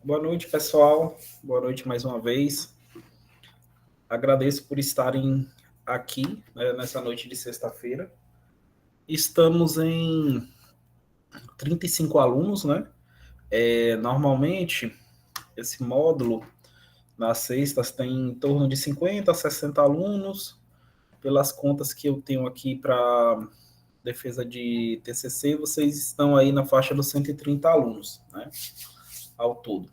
Boa noite, pessoal. Boa noite mais uma vez. Agradeço por estarem aqui, né, nessa noite de sexta-feira. Estamos em 35 alunos, né? Normalmente, esse módulo, nas sextas, tem em torno de 50 a 60 alunos. Pelas contas que eu tenho aqui para defesa de TCC, vocês estão aí na faixa dos 130 alunos, né? Ao todo.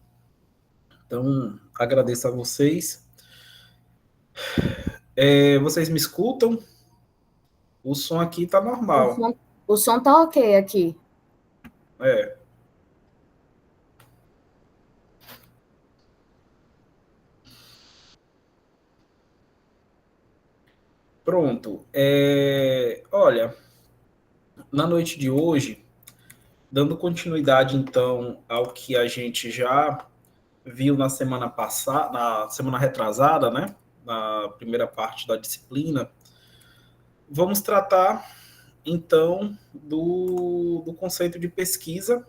Então, agradeço a vocês. Vocês me escutam? O som aqui tá normal. O som tá ok aqui. É. Pronto. Olha, na noite de hoje, dando continuidade então ao que a gente já viu na semana passada, na semana retrasada, né? Na primeira parte da disciplina, vamos tratar então do conceito de pesquisa,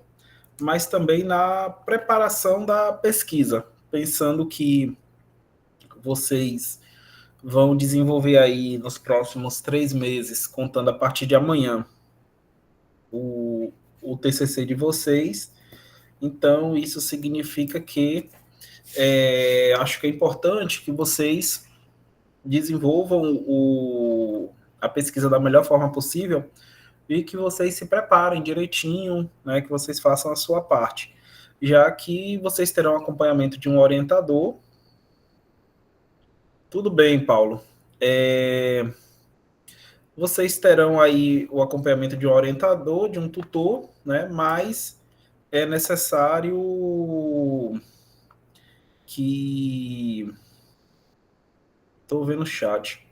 mas também na preparação da pesquisa, pensando que vocês vão desenvolver aí nos próximos 3 meses, contando a partir de amanhã, o TCC de vocês. Então, isso significa que acho que é importante que vocês desenvolvam a pesquisa da melhor forma possível e que vocês se preparem direitinho, né, que vocês façam a sua parte, já que vocês terão acompanhamento de um orientador. Tudo bem, Paulo. Vocês terão aí o acompanhamento de um orientador, de um tutor, né? Mas é necessário que... Estou vendo o chat.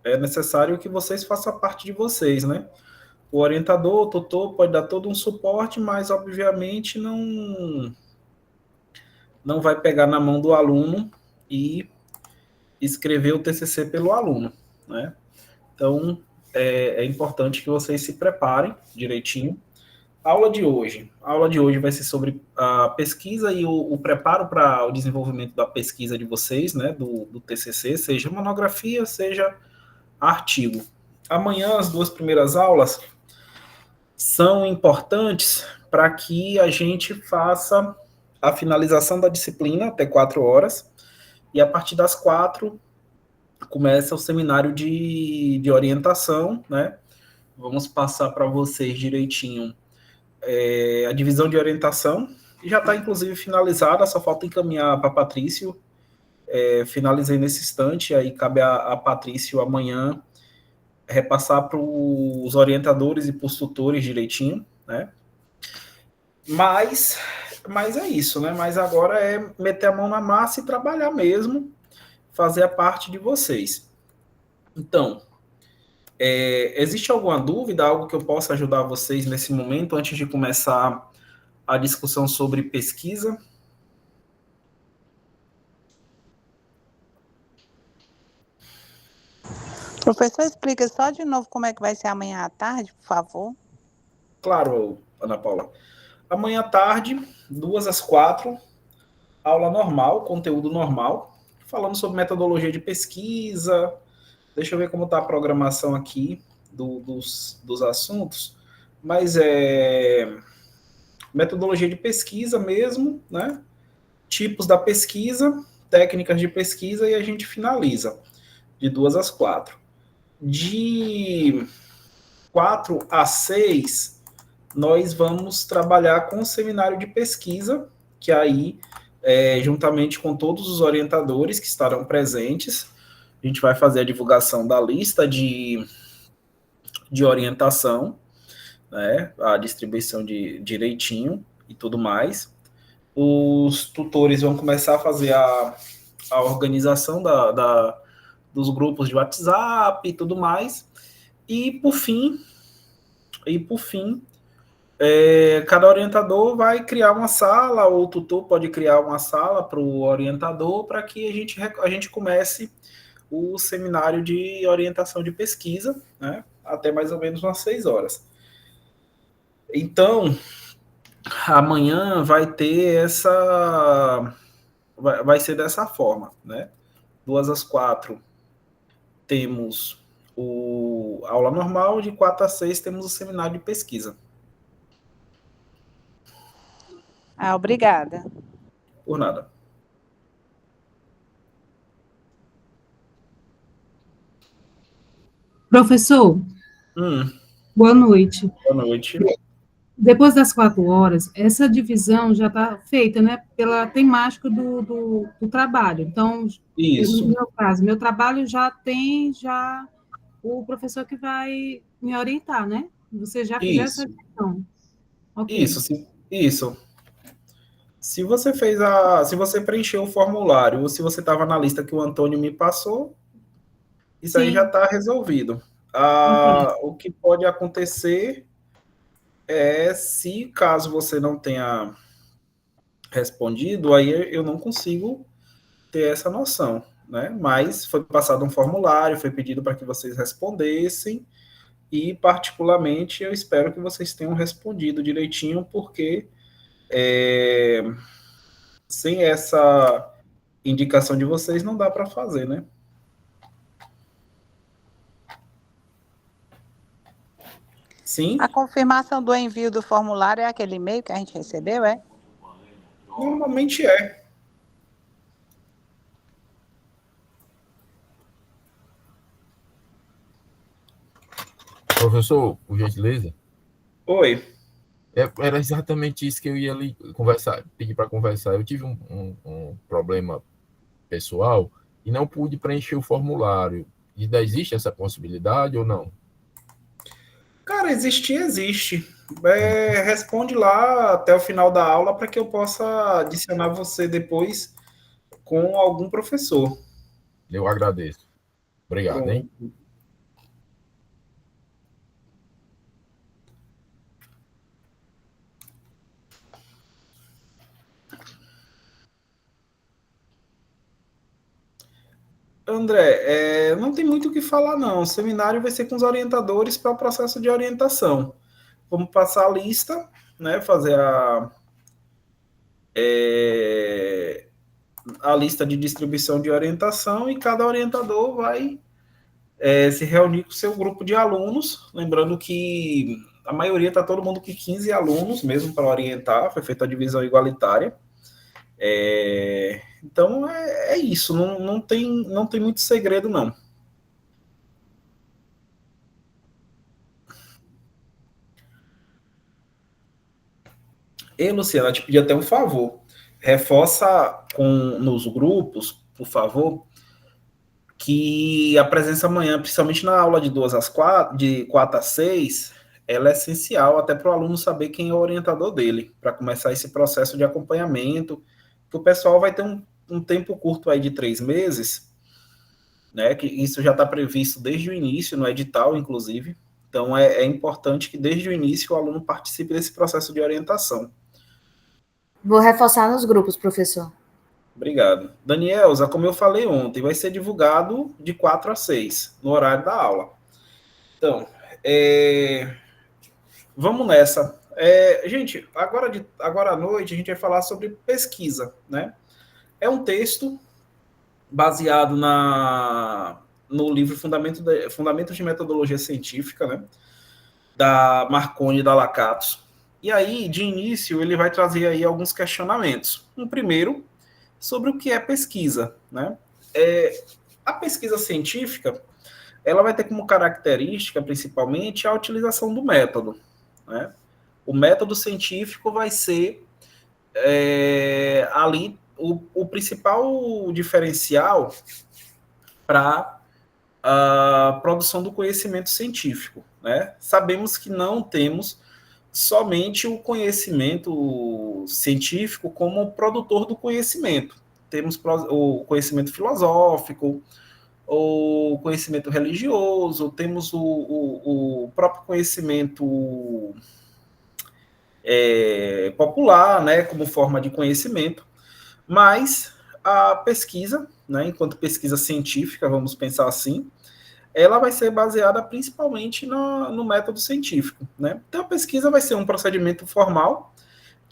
É necessário que vocês façam a parte de vocês, né? O orientador, o tutor pode dar todo um suporte, mas obviamente não vai pegar na mão do aluno e escrever o TCC pelo aluno, né? Então, é importante que vocês se preparem direitinho. Aula de hoje. A aula de hoje vai ser sobre a pesquisa e o preparo para o desenvolvimento da pesquisa de vocês, né, do TCC, seja monografia, seja artigo. Amanhã, as 2 primeiras aulas são importantes para que a gente faça a finalização da disciplina até 4 horas, e a partir das 4 começa o seminário de orientação, né? Vamos passar para vocês direitinho a divisão de orientação, já está inclusive finalizada, só falta encaminhar para Patrício. Finalizei nesse instante, aí cabe a Patrício amanhã repassar para os orientadores e para os tutores direitinho, né? Mas é isso, né? Mas agora é meter a mão na massa e trabalhar mesmo, fazer a parte de vocês. Então, existe alguma dúvida, algo que eu possa ajudar vocês nesse momento, antes de começar a discussão sobre pesquisa? Professor, explica só de novo como é que vai ser amanhã à tarde, por favor. Claro, Ana Paula. Amanhã à tarde, 2 às 4, aula normal, conteúdo normal, falando sobre metodologia de pesquisa. Deixa eu ver como está a programação aqui dos assuntos. Mas metodologia de pesquisa mesmo, né? Tipos da pesquisa, técnicas de pesquisa, e a gente finaliza de 2 às 4. De 4 às 6, nós vamos trabalhar com o seminário de pesquisa, que aí, juntamente com todos os orientadores que estarão presentes, a gente vai fazer a divulgação da lista de orientação, né, a distribuição de direitinho e tudo mais. Os tutores vão começar a fazer a organização dos grupos de WhatsApp e tudo mais. E por fim, cada orientador vai criar uma sala, ou o tutor pode criar uma sala para o orientador, para que a gente comece o seminário de orientação de pesquisa, né, até mais ou menos umas 6 horas. Então, amanhã vai ter essa... Vai ser dessa forma, né? 2 às 4 temos a aula normal, de 4 às 6 temos o seminário de pesquisa. Obrigada. Por nada. Professor, boa noite. Boa noite. Depois das 4 horas, essa divisão já está feita, né, pela temática do trabalho. Então, Isso. no meu caso, meu trabalho já tem o professor que vai me orientar, né? Você já fizer essa divisão. Okay. Isso. Se você preencheu o formulário, ou se você estava na lista que o Antônio me passou, isso aí já está resolvido. O que pode acontecer é, se caso você não tenha respondido, aí eu não consigo ter essa noção, né? Mas foi passado um formulário, foi pedido para que vocês respondessem, e particularmente eu espero que vocês tenham respondido direitinho, porque sem essa indicação de vocês não dá para fazer, né? Sim? A confirmação do envio do formulário é aquele e-mail que a gente recebeu, é? Normalmente é. Professor, por gentileza. Oi. Era exatamente isso que eu ia ali conversar, pedir para conversar. Eu tive um problema pessoal e não pude preencher o formulário. Ainda existe essa possibilidade ou não? Cara, existe. Responde lá até o final da aula para que eu possa adicionar você depois com algum professor. Eu agradeço. Obrigado, hein? André, não tem muito o que falar, não. O seminário vai ser com os orientadores para o processo de orientação. Vamos passar a lista, né? Fazer a lista de distribuição de orientação, e cada orientador vai se reunir com o seu grupo de alunos. Lembrando que a maioria está todo mundo com 15 alunos mesmo para orientar, foi feita a divisão igualitária. Então é isso, não tem muito segredo, não. E, Luciana, eu te pedi até um favor. Reforça nos grupos, por favor, que a presença amanhã, principalmente na aula de 2 às 4, de 4 às 6, ela é essencial até para o aluno saber quem é o orientador dele, para começar esse processo de acompanhamento, que o pessoal vai ter um tempo curto aí de 3 meses, né, que isso já está previsto desde o início, no edital, inclusive. Então, é importante que desde o início o aluno participe desse processo de orientação. Vou reforçar nos grupos, professor. Obrigado. Danielza, como eu falei ontem, vai ser divulgado de 4 a 6, no horário da aula. Então, vamos nessa. Gente, agora à noite a gente vai falar sobre pesquisa, né? É um texto baseado no livro Fundamentos de Metodologia Científica, né? Da Marconi e da Lacatos. E aí, de início, ele vai trazer aí alguns questionamentos. Um primeiro, sobre o que é pesquisa, né? A pesquisa científica, ela vai ter como característica, principalmente, a utilização do método, né? O método científico vai ser ali o principal diferencial para a produção do conhecimento científico, né? Sabemos que não temos somente o conhecimento científico como produtor do conhecimento. Temos o conhecimento filosófico, o conhecimento religioso, temos o próprio conhecimento popular, né, como forma de conhecimento, mas a pesquisa, né, enquanto pesquisa científica, vamos pensar assim, ela vai ser baseada principalmente no método científico, né? Então, a pesquisa vai ser um procedimento formal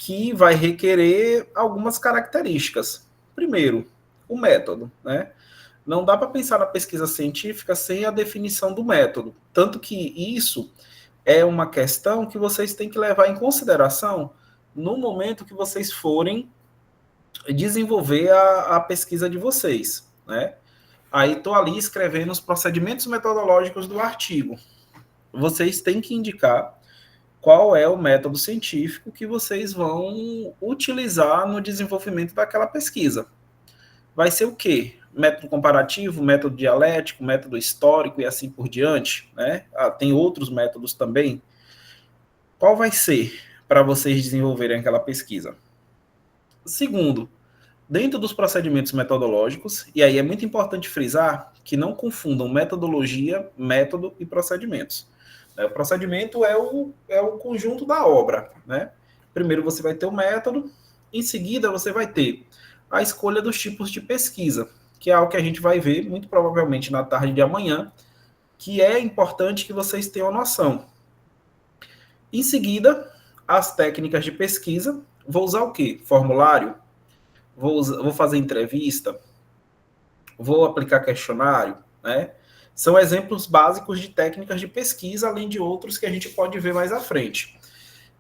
que vai requerer algumas características. Primeiro, o método, né? Não dá para pensar na pesquisa científica sem a definição do método. Tanto que isso é uma questão que vocês têm que levar em consideração no momento que vocês forem desenvolver a pesquisa de vocês, né? Aí estou ali escrevendo os procedimentos metodológicos do artigo. Vocês têm que indicar qual é o método científico que vocês vão utilizar no desenvolvimento daquela pesquisa. Vai ser o quê? Método comparativo, método dialético, método histórico e assim por diante, né? Tem outros métodos também. Qual vai ser para vocês desenvolverem aquela pesquisa? Segundo, dentro dos procedimentos metodológicos, e aí é muito importante frisar que não confundam metodologia, método e procedimentos. O procedimento é o conjunto da obra, né? Primeiro você vai ter o método, em seguida você vai ter a escolha dos tipos de pesquisa, que é algo que a gente vai ver muito provavelmente na tarde de amanhã, que é importante que vocês tenham noção. Em seguida, as técnicas de pesquisa. Vou usar o quê? Formulário? Vou fazer entrevista? Vou aplicar questionário? Né? São exemplos básicos de técnicas de pesquisa, além de outros que a gente pode ver mais à frente.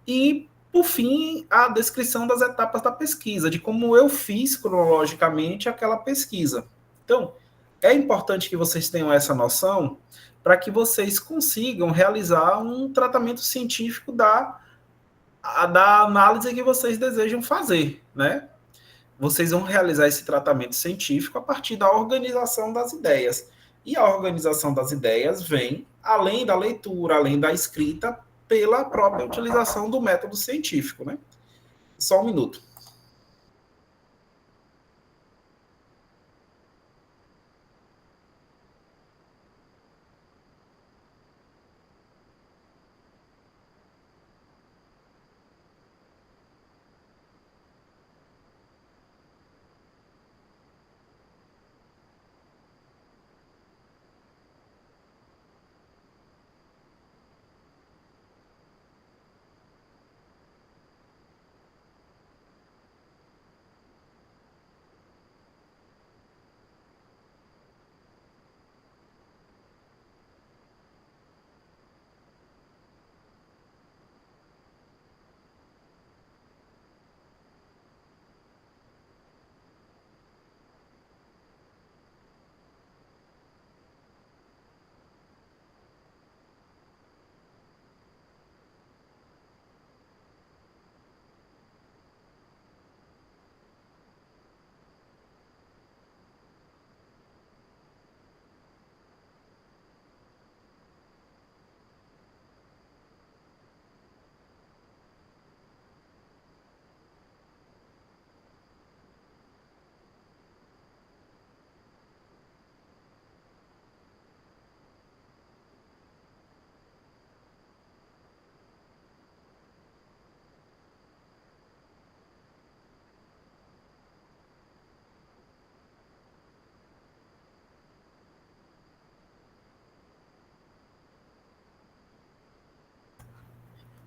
E, por fim, a descrição das etapas da pesquisa, de como eu fiz cronologicamente aquela pesquisa. Então, é importante que vocês tenham essa noção para que vocês consigam realizar um tratamento científico da análise que vocês desejam fazer, né? Vocês vão realizar esse tratamento científico a partir da organização das ideias. E a organização das ideias vem, além da leitura, além da escrita, pela própria utilização do método científico, né? Só um minuto.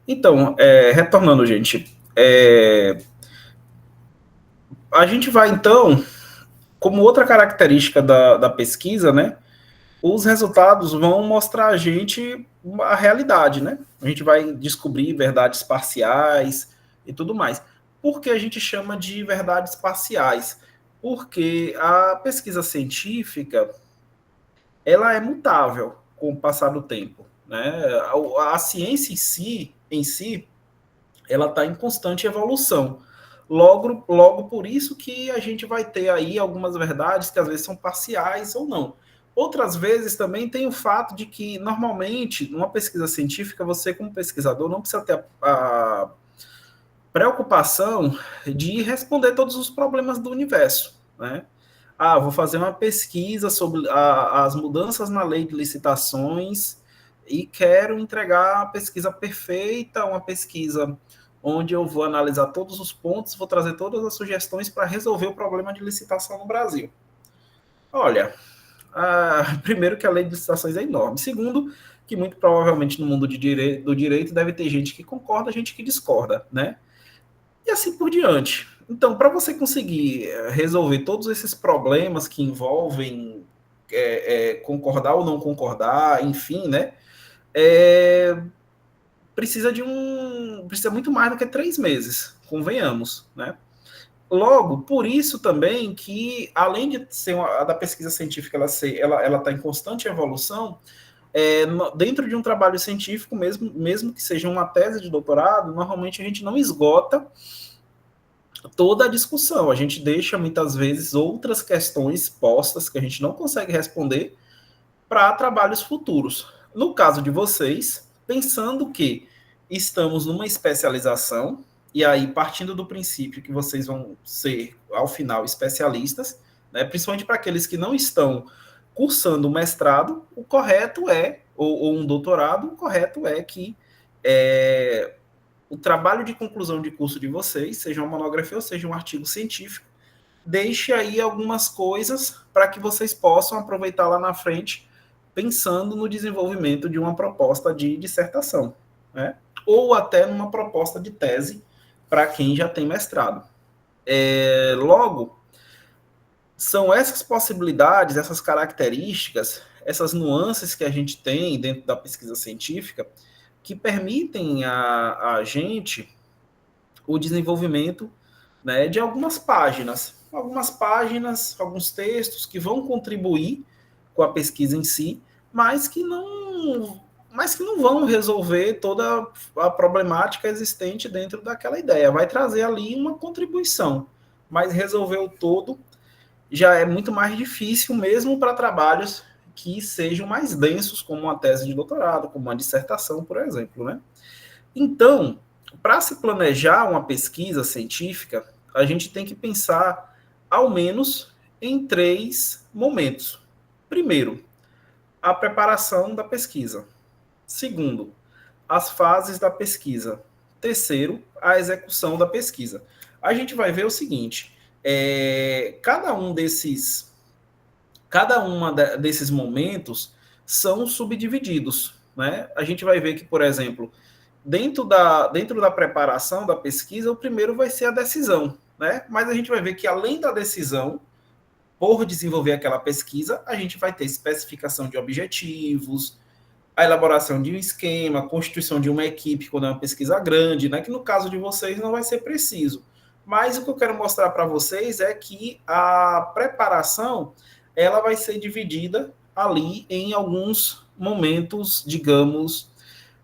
Então, retornando, gente, a gente vai, então, como outra característica da pesquisa, né, os resultados vão mostrar a gente a realidade, né? A gente vai descobrir verdades parciais e tudo mais. Por que a gente chama de verdades parciais? Porque a pesquisa científica, ela é mutável com o passar do tempo, né? A ciência em si, ela está em constante evolução. Logo por isso que a gente vai ter aí algumas verdades que às vezes são parciais ou não. Outras vezes também tem o fato de que, normalmente, numa pesquisa científica, você, como pesquisador, não precisa ter a preocupação de responder todos os problemas do universo, né? Vou fazer uma pesquisa sobre as mudanças na lei de licitações e quero entregar a pesquisa perfeita, uma pesquisa onde eu vou analisar todos os pontos, vou trazer todas as sugestões para resolver o problema de licitação no Brasil. Olha, primeiro que a lei de licitações é enorme. Segundo, que muito provavelmente no mundo do direito deve ter gente que concorda, gente que discorda, né? e assim por diante. Então, para você conseguir resolver todos esses problemas que envolvem concordar ou não concordar, enfim, né? Precisa muito mais do que 3 meses, convenhamos, né? Logo, por isso também que, além de ser a da pesquisa científica, ela está em constante evolução, dentro de um trabalho científico, mesmo que seja uma tese de doutorado, normalmente a gente não esgota toda a discussão. A gente deixa, muitas vezes, outras questões postas que a gente não consegue responder para trabalhos futuros. No caso de vocês, pensando que estamos numa especialização, e aí partindo do princípio que vocês vão ser, ao final, especialistas, né, principalmente para aqueles que não estão cursando o mestrado, o correto ou um doutorado, o correto é que o trabalho de conclusão de curso de vocês, seja uma monografia ou seja um artigo científico, deixe aí algumas coisas para que vocês possam aproveitar lá na frente, pensando no desenvolvimento de uma proposta de dissertação, né? Ou até numa proposta de tese para quem já tem mestrado. Logo, são essas possibilidades, essas características, essas nuances que a gente tem dentro da pesquisa científica que permitem a gente o desenvolvimento, né, de alguns textos que vão contribuir com a pesquisa em si, mas que não vão resolver toda a problemática existente dentro daquela ideia. Vai trazer ali uma contribuição, mas resolver o todo já é muito mais difícil, mesmo para trabalhos que sejam mais densos, como uma tese de doutorado, como uma dissertação, por exemplo, né? Então, para se planejar uma pesquisa científica, a gente tem que pensar, ao menos, em 3 momentos. Primeiro, a preparação da pesquisa. Segundo, as fases da pesquisa. Terceiro, a execução da pesquisa. A gente vai ver o seguinte, cada um desses momentos são subdivididos, né? A gente vai ver que, por exemplo, dentro da preparação da pesquisa, o primeiro vai ser a decisão, né? Mas a gente vai ver que, além da decisão, por desenvolver aquela pesquisa, a gente vai ter especificação de objetivos, a elaboração de um esquema, a constituição de uma equipe quando é uma pesquisa grande, né? Que no caso de vocês não vai ser preciso. Mas o que eu quero mostrar para vocês é que a preparação ela vai ser dividida ali em alguns momentos, digamos,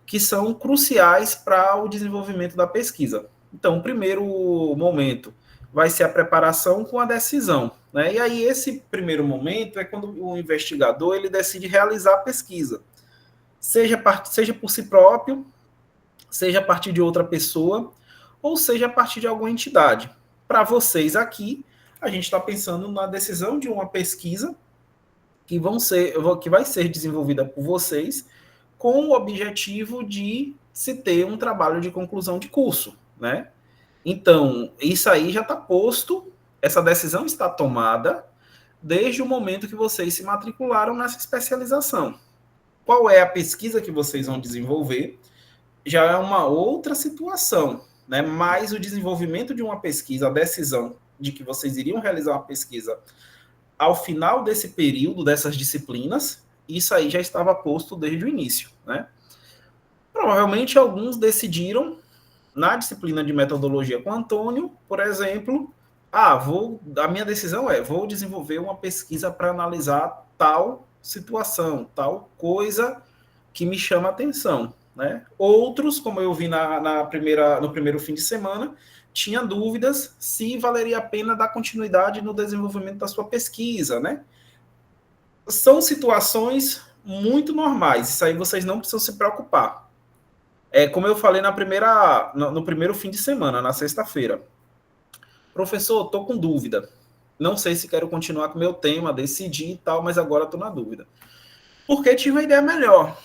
que são cruciais para o desenvolvimento da pesquisa. Então, o primeiro momento vai ser a preparação com a decisão, né? E aí, esse primeiro momento é quando o investigador ele decide realizar a pesquisa, seja por si próprio, seja a partir de outra pessoa, ou seja a partir de alguma entidade. Para vocês aqui, a gente está pensando na decisão de uma pesquisa que vai ser desenvolvida por vocês com o objetivo de se ter um trabalho de conclusão de curso, né? Então, isso aí já está posto, essa decisão está tomada desde o momento que vocês se matricularam nessa especialização. Qual é a pesquisa que vocês vão desenvolver? Já é uma outra situação, né? Mas o desenvolvimento de uma pesquisa, a decisão de que vocês iriam realizar uma pesquisa ao final desse período, dessas disciplinas, isso aí já estava posto desde o início, né? Provavelmente alguns decidiram, na disciplina de metodologia com Antônio, por exemplo, a minha decisão vou desenvolver uma pesquisa para analisar tal situação, tal coisa que me chama a atenção, né? Outros, como eu vi no primeiro fim de semana, tinha dúvidas se valeria a pena dar continuidade no desenvolvimento da sua pesquisa, né? São situações muito normais, isso aí vocês não precisam se preocupar. Como eu falei no primeiro fim de semana, na sexta-feira. Professor, estou com dúvida. Não sei se quero continuar com o meu tema, decidi e tal, mas agora estou na dúvida. Porque tive uma ideia melhor.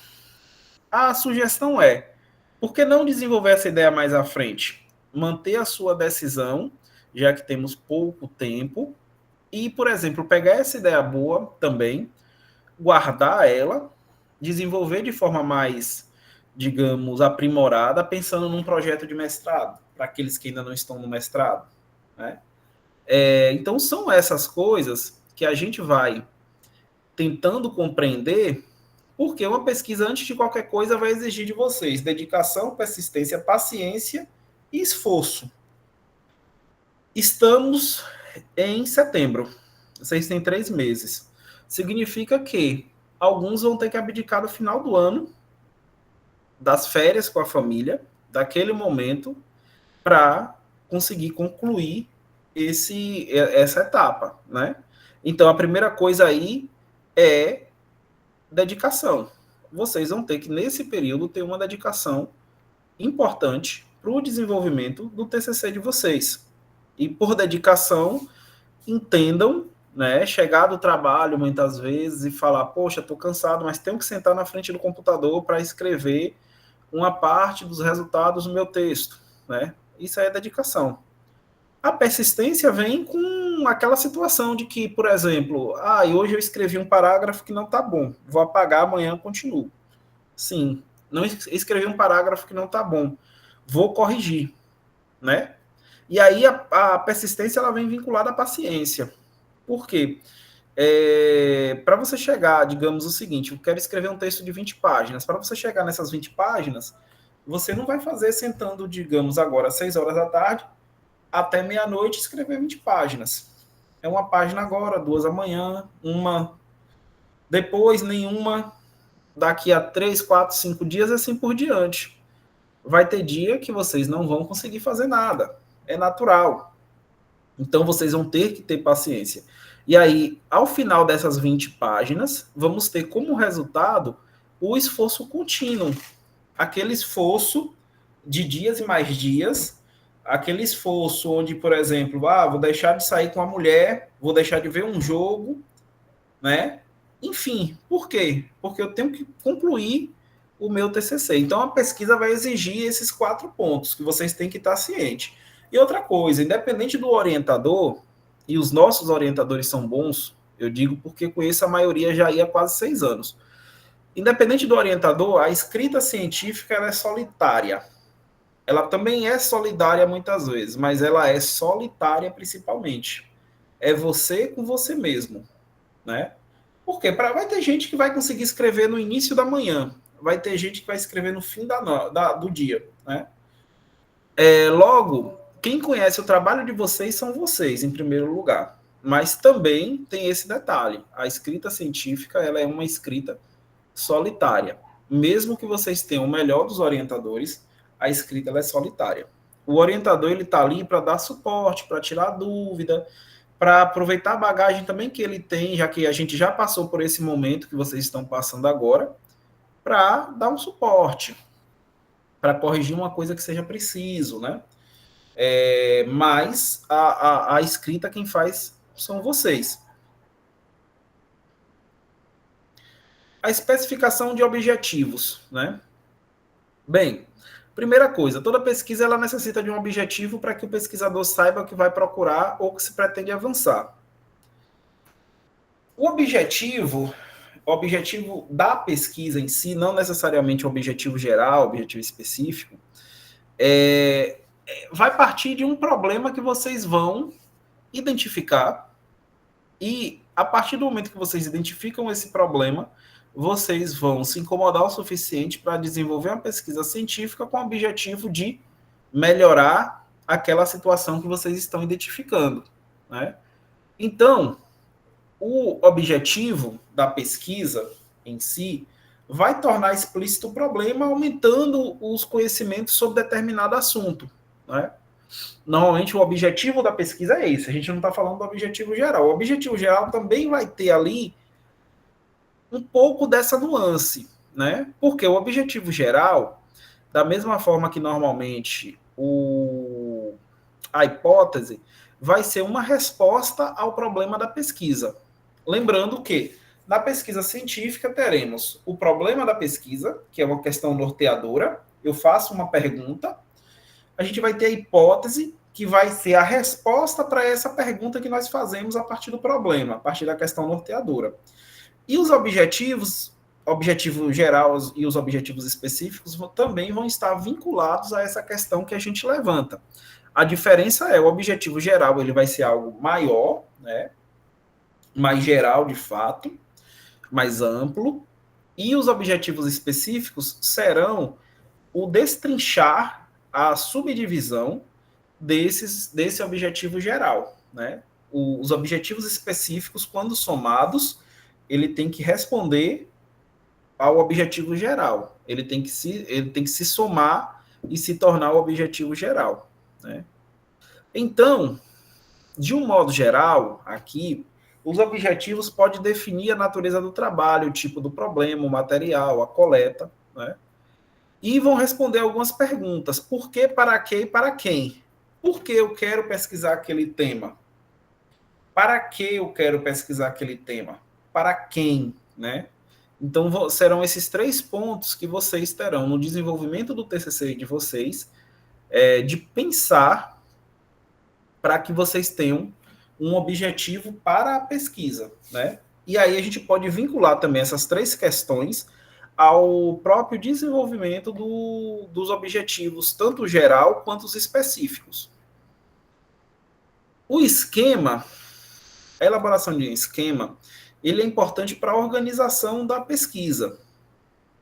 A sugestão por que não desenvolver essa ideia mais à frente? Manter a sua decisão, já que temos pouco tempo, e, por exemplo, pegar essa ideia boa também, guardar ela, desenvolver de forma mais digamos, aprimorada, pensando num projeto de mestrado, para aqueles que ainda não estão no mestrado, né? Então, são essas coisas que a gente vai tentando compreender, porque uma pesquisa, antes de qualquer coisa, vai exigir de vocês dedicação, persistência, paciência e esforço. Estamos em setembro. Vocês têm 3 meses. Significa que alguns vão ter que abdicar do final do ano, das férias com a família, daquele momento, para conseguir concluir essa etapa, né? Então, a primeira coisa aí é dedicação. Vocês vão ter que, nesse período, ter uma dedicação importante para o desenvolvimento do TCC de vocês. E por dedicação, entendam, né, chegar do trabalho muitas vezes e falar, poxa, estou cansado, mas tenho que sentar na frente do computador para escrever uma parte dos resultados do meu texto, né? Isso aí é dedicação. A persistência vem com aquela situação de que, por exemplo, hoje eu escrevi um parágrafo que não está bom, vou apagar, amanhã continuo. Sim, não escrevi um parágrafo que não está bom, vou corrigir, né? E aí a persistência ela vem vinculada à paciência. Por quê? Para você chegar, digamos o seguinte, eu quero escrever um texto de 20 páginas. Para você chegar nessas 20 páginas, você não vai fazer sentando, digamos, agora, às 6 horas da tarde, até meia-noite, escrever 20 páginas. É uma página agora, 2 amanhã, uma depois, nenhuma, daqui a 3, 4, 5 dias, assim por diante. Vai ter dia que vocês não vão conseguir fazer nada. É natural. Então, vocês vão ter que ter paciência. E aí, ao final dessas 20 páginas, vamos ter como resultado o esforço contínuo. Aquele esforço de dias e mais dias, aquele esforço onde, por exemplo, vou deixar de sair com a mulher, vou deixar de ver um jogo, né? Enfim, por quê? Porque eu tenho que concluir o meu TCC. Então, a pesquisa vai exigir esses 4 pontos que vocês têm que estar cientes. E outra coisa, independente do orientador, e os nossos orientadores são bons, eu digo porque conheço a maioria já há quase 6 anos. Independente do orientador, a escrita científica ela é solitária. Ela também é solidária muitas vezes, mas ela é solitária principalmente. É você com você mesmo, né? Porque vai ter gente que vai conseguir escrever no início da manhã, vai ter gente que vai escrever no fim do dia, né? Logo, quem conhece o trabalho de vocês são vocês, em primeiro lugar. Mas também tem esse detalhe. A escrita científica ela é uma escrita solitária. Mesmo que vocês tenham o melhor dos orientadores, a escrita ela é solitária. O orientador ele está ali para dar suporte, para tirar dúvida, para aproveitar a bagagem também que ele tem, já que a gente já passou por esse momento que vocês estão passando agora, para dar um suporte, para corrigir uma coisa que seja preciso, né? Mas a escrita quem faz são vocês. A especificação de objetivos, né? Bem, primeira coisa, toda pesquisa ela necessita de um objetivo para que o pesquisador saiba o que vai procurar ou que se pretende avançar. O objetivo da pesquisa em si, não necessariamente o objetivo geral, objetivo específico, vai partir de um problema que vocês vão identificar e, a partir do momento que vocês identificam esse problema, vocês vão se incomodar o suficiente para desenvolver uma pesquisa científica com o objetivo de melhorar aquela situação que vocês estão identificando, né? Então, o objetivo da pesquisa em si vai tornar explícito o problema, aumentando os conhecimentos sobre determinado assunto, né? Normalmente o objetivo da pesquisa é esse, a gente não está falando do objetivo geral. O objetivo geral também vai ter ali um pouco dessa nuance, né? Porque o objetivo geral, da mesma forma que normalmente a hipótese vai ser uma resposta ao problema da pesquisa. Lembrando que na pesquisa científica teremos o problema da pesquisa, que é uma questão norteadora, eu faço uma pergunta, a gente vai ter a hipótese, que vai ser a resposta para essa pergunta que nós fazemos a partir do problema, a partir da questão norteadora. E os objetivos, objetivo geral e os objetivos específicos também vão estar vinculados a essa questão que a gente levanta. A diferença é, o objetivo geral ele vai ser algo maior, né, mais geral de fato, mais amplo, e os objetivos específicos serão o destrinchar a subdivisão desse objetivo geral, né? Os objetivos específicos, quando somados, ele tem que responder ao objetivo geral. Ele tem que se somar e se tornar o objetivo geral, né? Então, de um modo geral, aqui, os objetivos podem definir a natureza do trabalho, o tipo do problema, o material, a coleta, né? E vão responder algumas perguntas. Por que, para quê e para quem? Por que eu quero pesquisar aquele tema? Para que eu quero pesquisar aquele tema? Para quem, né? Então, serão esses 3 pontos que vocês terão no desenvolvimento do TCC de vocês, de pensar para que vocês tenham um objetivo para a pesquisa, né? E aí a gente pode vincular também essas 3 questões ao próprio desenvolvimento dos objetivos, tanto geral quanto os específicos. O esquema, a elaboração de um esquema, ele é importante para a organização da pesquisa,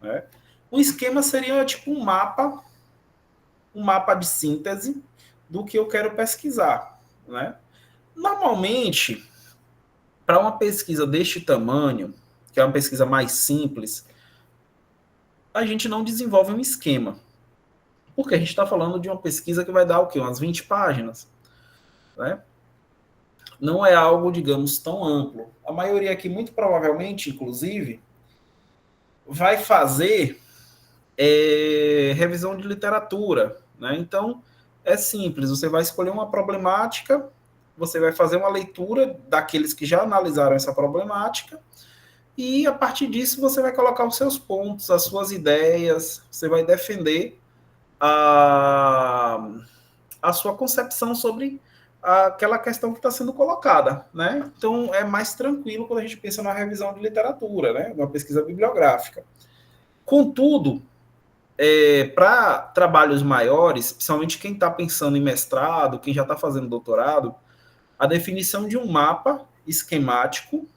né? O esquema seria tipo um mapa de síntese do que eu quero pesquisar, né? Normalmente, para uma pesquisa deste tamanho, que é uma pesquisa mais simples, a gente não desenvolve um esquema. Porque a gente está falando de uma pesquisa que vai dar o quê? Umas 20 páginas, né? Não é algo, digamos, tão amplo. A maioria aqui, muito provavelmente, inclusive, vai fazer revisão de literatura, né? Então, é simples. Você vai escolher uma problemática, você vai fazer uma leitura daqueles que já analisaram essa problemática, e a partir disso você vai colocar os seus pontos, as suas ideias, você vai defender a sua concepção sobre aquela questão que está sendo colocada, né? Então, é mais tranquilo quando a gente pensa na revisão de literatura, né? Uma pesquisa bibliográfica. Contudo, para trabalhos maiores, principalmente quem está pensando em mestrado, quem já está fazendo doutorado, a definição de um mapa esquemático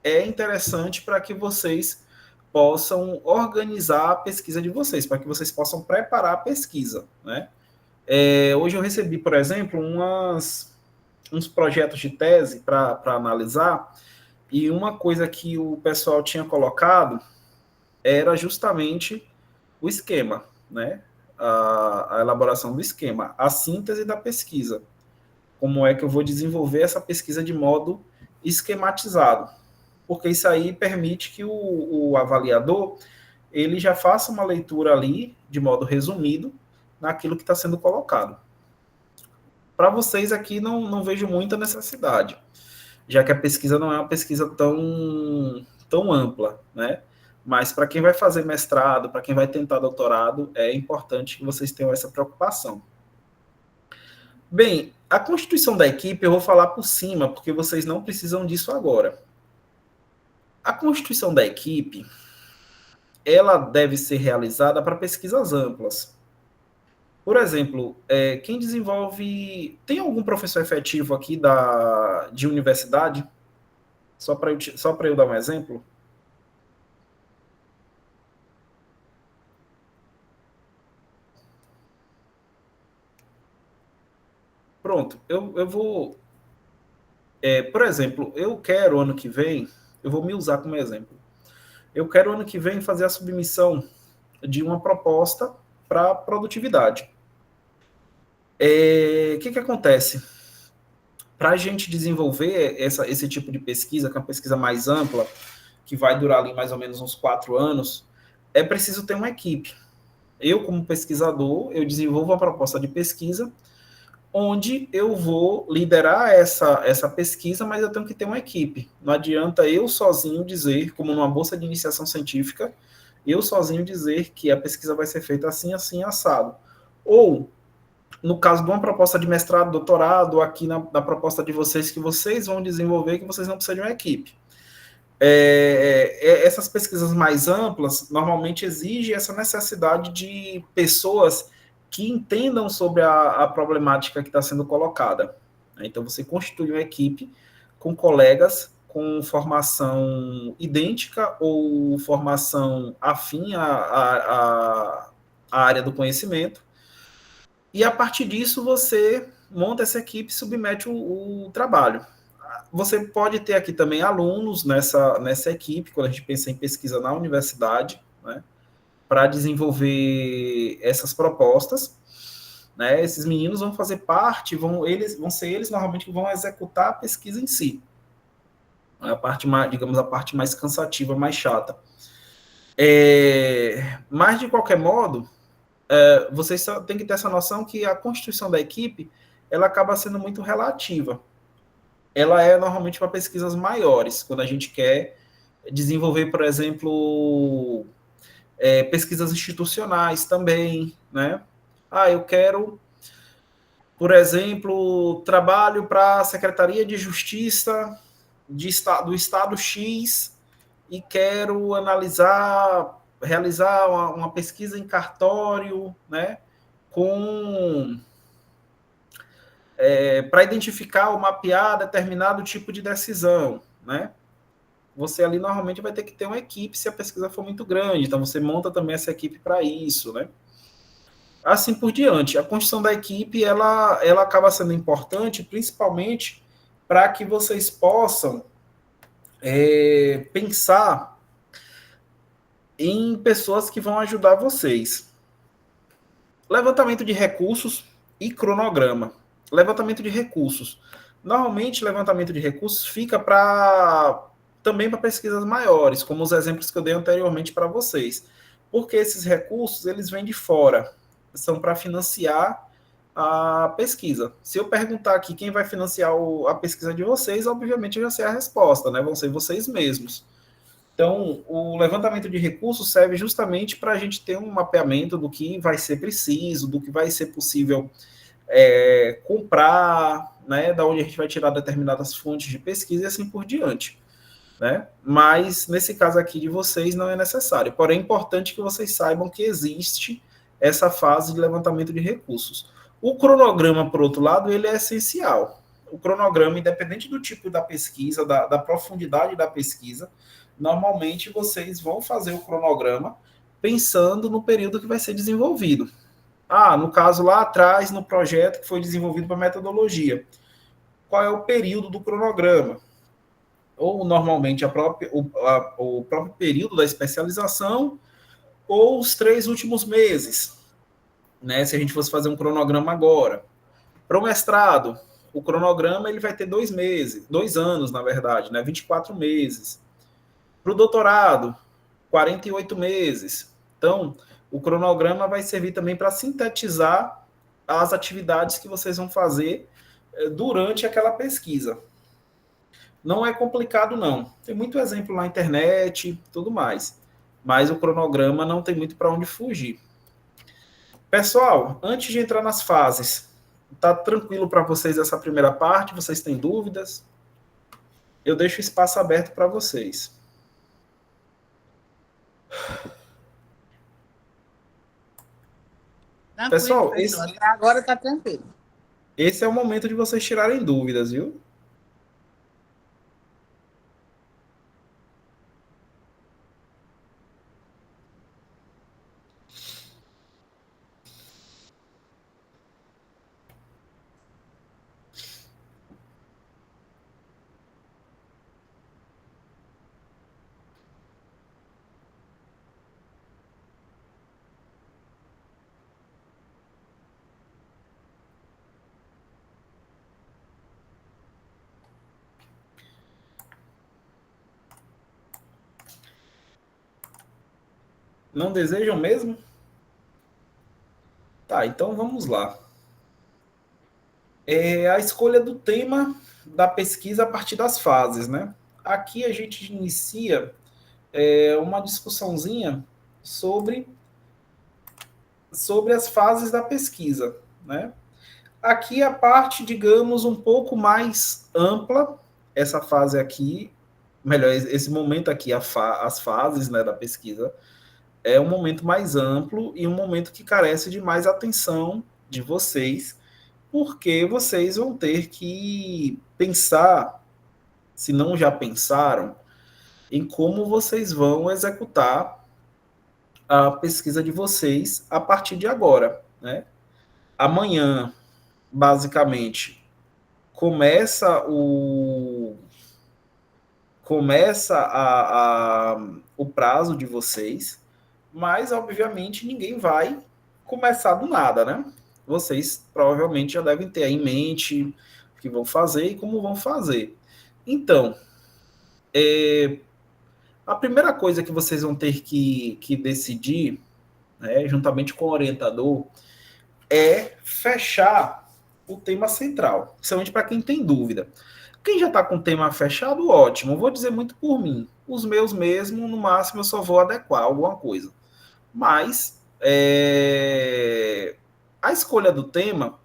é interessante para que vocês possam organizar a pesquisa de vocês, para que vocês possam preparar a pesquisa, né? Hoje eu recebi, por exemplo, uns projetos de tese para analisar, e uma coisa que o pessoal tinha colocado era justamente o esquema, né? A elaboração do esquema, a síntese da pesquisa. Como é que eu vou desenvolver essa pesquisa de modo esquematizado? Porque isso aí permite que o avaliador ele já faça uma leitura ali, de modo resumido, naquilo que está sendo colocado. Para vocês aqui, não vejo muita necessidade, já que a pesquisa não é uma pesquisa tão ampla, né? Mas para quem vai fazer mestrado, para quem vai tentar doutorado, é importante que vocês tenham essa preocupação. Bem, a constituição da equipe eu vou falar por cima, porque vocês não precisam disso agora. A constituição da equipe, ela deve ser realizada para pesquisas amplas. Por exemplo, quem desenvolve... Tem algum professor efetivo aqui de universidade? Só para eu dar um exemplo? Pronto, eu vou... por exemplo, eu quero ano que vem... Eu vou me usar como exemplo. Eu quero ano que vem fazer a submissão de uma proposta para produtividade. O que acontece? Para a gente desenvolver esse tipo de pesquisa, que é uma pesquisa mais ampla, que vai durar ali mais ou menos uns 4 anos, é preciso ter uma equipe. Eu, como pesquisador, eu desenvolvo a proposta de pesquisa, onde eu vou liderar essa pesquisa, mas eu tenho que ter uma equipe. Não adianta eu sozinho dizer, como numa bolsa de iniciação científica, eu sozinho dizer que a pesquisa vai ser feita assim, assim, assado. Ou, no caso de uma proposta de mestrado, doutorado, aqui na proposta de vocês, que vocês vão desenvolver, que vocês não precisam de uma equipe. essas pesquisas mais amplas normalmente exigem essa necessidade de pessoas que entendam sobre a problemática que está sendo colocada. Então, você constitui uma equipe com colegas com formação idêntica ou formação afim à área do conhecimento, e a partir disso você monta essa equipe e submete o trabalho. Você pode ter aqui também alunos nessa equipe, quando a gente pensa em pesquisa na universidade, né, para desenvolver essas propostas. Né, esses meninos vão fazer parte, vão ser eles normalmente que vão executar a pesquisa em si. A parte mais, digamos, a parte mais cansativa, mais chata. Mas, de qualquer modo, vocês têm que ter essa noção que a constituição da equipe, ela acaba sendo muito relativa. Ela é normalmente para pesquisas maiores, quando a gente quer desenvolver, por exemplo, pesquisas institucionais também, né? Eu quero, por exemplo, trabalho para a Secretaria de Justiça do Estado X e quero realizar uma pesquisa em cartório, né, para identificar ou mapear determinado tipo de decisão, né? Você ali normalmente vai ter que ter uma equipe se a pesquisa for muito grande, então você monta também essa equipe para isso, né? Assim por diante. A construção da equipe, ela acaba sendo importante, principalmente para que vocês possam pensar em pessoas que vão ajudar vocês. Levantamento de recursos e cronograma. Levantamento de recursos. Normalmente, levantamento de recursos fica também para pesquisas maiores, como os exemplos que eu dei anteriormente para vocês. Porque esses recursos, eles vêm de fora. São para financiar a pesquisa. Se eu perguntar aqui quem vai financiar a pesquisa de vocês, obviamente eu já sei a resposta, né? Vão ser vocês mesmos. Então, o levantamento de recursos serve justamente para a gente ter um mapeamento do que vai ser preciso, do que vai ser possível comprar, né? Da onde a gente vai tirar determinadas fontes de pesquisa e assim por diante. Né? Mas, nesse caso aqui de vocês, não é necessário. Porém, é importante que vocês saibam que existe essa fase de levantamento de recursos. O cronograma, por outro lado, ele é essencial. O cronograma, independente do tipo da pesquisa, da profundidade da pesquisa, normalmente vocês vão fazer o cronograma pensando no período que vai ser desenvolvido. No caso lá atrás, no projeto que foi desenvolvido para metodologia, qual é o período do cronograma? Ou normalmente o próprio período da especialização, ou os 3 últimos meses, né? Se a gente fosse fazer um cronograma agora. Para o mestrado, o cronograma ele vai ter 2 meses, 2 anos, na verdade, né? 24 meses. Para o doutorado, 48 meses. Então, o cronograma vai servir também para sintetizar as atividades que vocês vão fazer durante aquela pesquisa. Não é complicado, não. Tem muito exemplo na internet, tudo mais. Mas o cronograma não tem muito para onde fugir. Pessoal, antes de entrar nas fases, tá tranquilo para vocês essa primeira parte? Vocês têm dúvidas? Eu deixo o espaço aberto para vocês. Tranquilo, Pessoal, até agora está tranquilo. Esse é o momento de vocês tirarem dúvidas, viu? Não desejam mesmo? Tá, então vamos lá. A escolha do tema da pesquisa a partir das fases, né? Aqui a gente inicia uma discussãozinha sobre as fases da pesquisa, né? Aqui a parte, digamos, um pouco mais ampla, essa fase aqui, melhor, esse momento aqui, as fases, né, da pesquisa, é um momento mais amplo e um momento que carece de mais atenção de vocês, porque vocês vão ter que pensar, se não já pensaram, em como vocês vão executar a pesquisa de vocês a partir de agora, né? Amanhã, basicamente, começa o prazo de vocês, mas, obviamente, ninguém vai começar do nada, né? Vocês provavelmente já devem ter em mente o que vão fazer e como vão fazer. Então, a primeira coisa que vocês vão ter que decidir, né, juntamente com o orientador, é fechar o tema central, principalmente para quem tem dúvida. Quem já está com o tema fechado, ótimo. Eu vou dizer muito por mim. Os meus mesmo, no máximo, eu só vou adequar alguma coisa. Mas a escolha do tema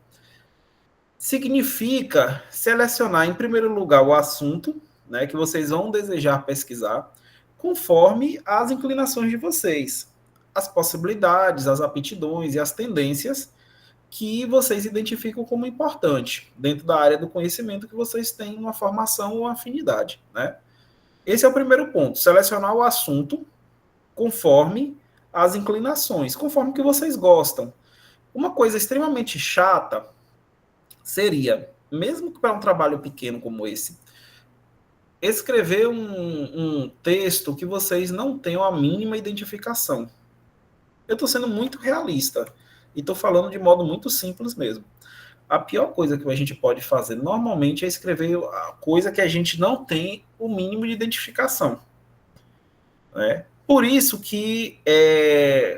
significa selecionar, em primeiro lugar, o assunto, né, que vocês vão desejar pesquisar, conforme as inclinações de vocês, as possibilidades, as aptidões e as tendências que vocês identificam como importante dentro da área do conhecimento que vocês têm uma formação ou afinidade, né? Esse é o primeiro ponto, selecionar o assunto conforme as inclinações, conforme que vocês gostam. Uma coisa extremamente chata seria, mesmo que para um trabalho pequeno como esse, escrever um texto que vocês não tenham a mínima identificação. Eu estou sendo muito realista e estou falando de modo muito simples mesmo. A pior coisa que a gente pode fazer normalmente é escrever a coisa que a gente não tem o mínimo de identificação, né? Por isso que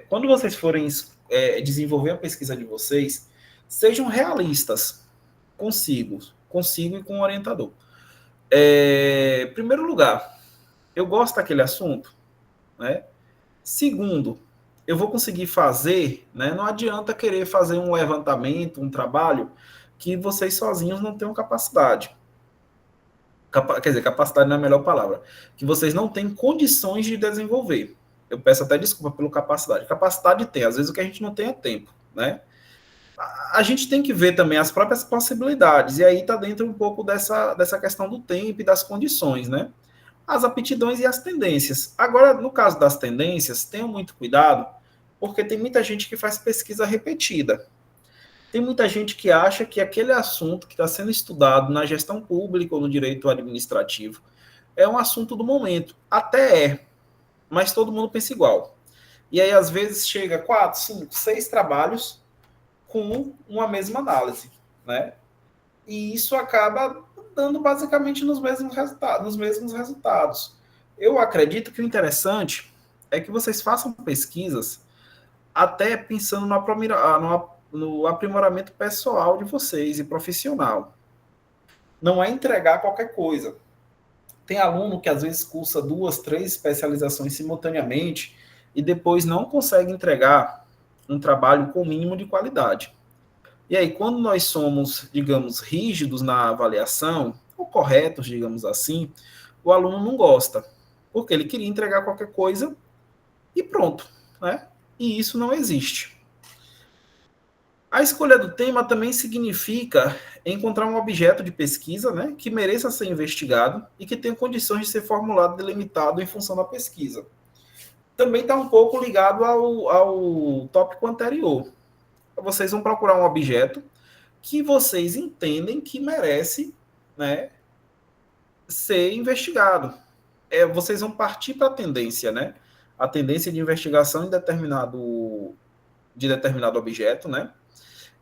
quando vocês forem desenvolver a pesquisa de vocês, sejam realistas consigo e com o orientador. Primeiro lugar, eu gosto daquele assunto, né? Segundo, eu vou conseguir fazer, né? Não adianta querer fazer um levantamento, um trabalho que vocês sozinhos não tenham capacidade. Quer dizer, capacidade não é a melhor palavra. Que vocês não têm condições de desenvolver. Eu peço até desculpa pelo capacidade. Capacidade tem, às vezes o que a gente não tem é tempo, né? A gente tem que ver também as próprias possibilidades, e aí está dentro um pouco dessa questão do tempo e das condições, né? As aptidões e as tendências. Agora, no caso das tendências, tenham muito cuidado, porque tem muita gente que faz pesquisa repetida. Tem muita gente que acha que aquele assunto que está sendo estudado na gestão pública ou no direito administrativo é um assunto do momento. Até é, mas todo mundo pensa igual. E aí, às vezes, chega 4, 5, 6 trabalhos com uma mesma análise, né? E isso acaba dando basicamente nos mesmos resultados. Eu acredito que o interessante é que vocês façam pesquisas até pensando no aprimoramento pessoal de vocês e profissional. Não é entregar qualquer coisa. Tem aluno que às vezes cursa 2, 3 especializações simultaneamente e depois não consegue entregar um trabalho com o mínimo de qualidade. E aí, quando nós somos, digamos, rígidos na avaliação, ou corretos, digamos assim, o aluno não gosta, porque ele queria entregar qualquer coisa e pronto, né? E isso não existe. A escolha do tema também significa encontrar um objeto de pesquisa, né, que mereça ser investigado e que tenha condições de ser formulado e delimitado em função da pesquisa. Também está um pouco ligado ao tópico anterior. Vocês vão procurar um objeto que vocês entendem que merece, né, ser investigado. Vocês vão partir para a tendência, né? A tendência de investigação de determinado objeto, né?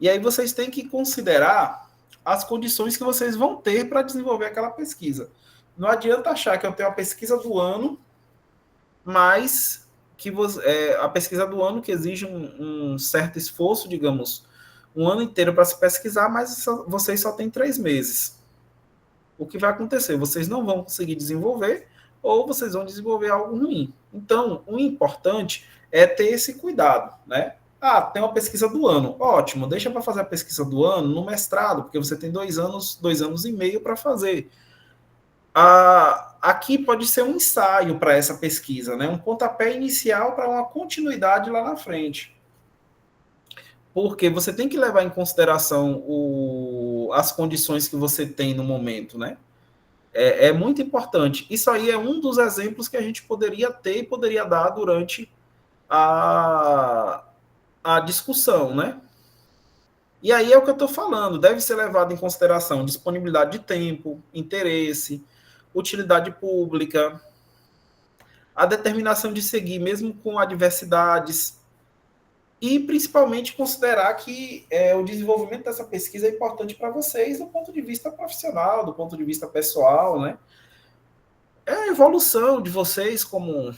E aí vocês têm que considerar as condições que vocês vão ter para desenvolver aquela pesquisa. Não adianta achar que eu tenho a pesquisa do ano, mas que a pesquisa do ano que exige um certo esforço, digamos, um ano inteiro para se pesquisar, mas vocês só têm 3 meses. O que vai acontecer? Vocês não vão conseguir desenvolver ou vocês vão desenvolver algo ruim. Então, o importante é ter esse cuidado, né? Tem uma pesquisa do ano. Ótimo, deixa para fazer a pesquisa do ano no mestrado, porque você tem 2 anos e meio para fazer. Aqui pode ser um ensaio para essa pesquisa, né? Um pontapé inicial para uma continuidade lá na frente. Porque você tem que levar em consideração as condições que você tem no momento, né? É muito importante. Isso aí é um dos exemplos que a gente poderia ter e poderia dar durante a discussão, né? E aí é o que eu estou falando, deve ser levado em consideração disponibilidade de tempo, interesse, utilidade pública, a determinação de seguir mesmo com adversidades, e principalmente considerar que o desenvolvimento dessa pesquisa é importante para vocês do ponto de vista profissional, do ponto de vista pessoal, né? É a evolução de vocês como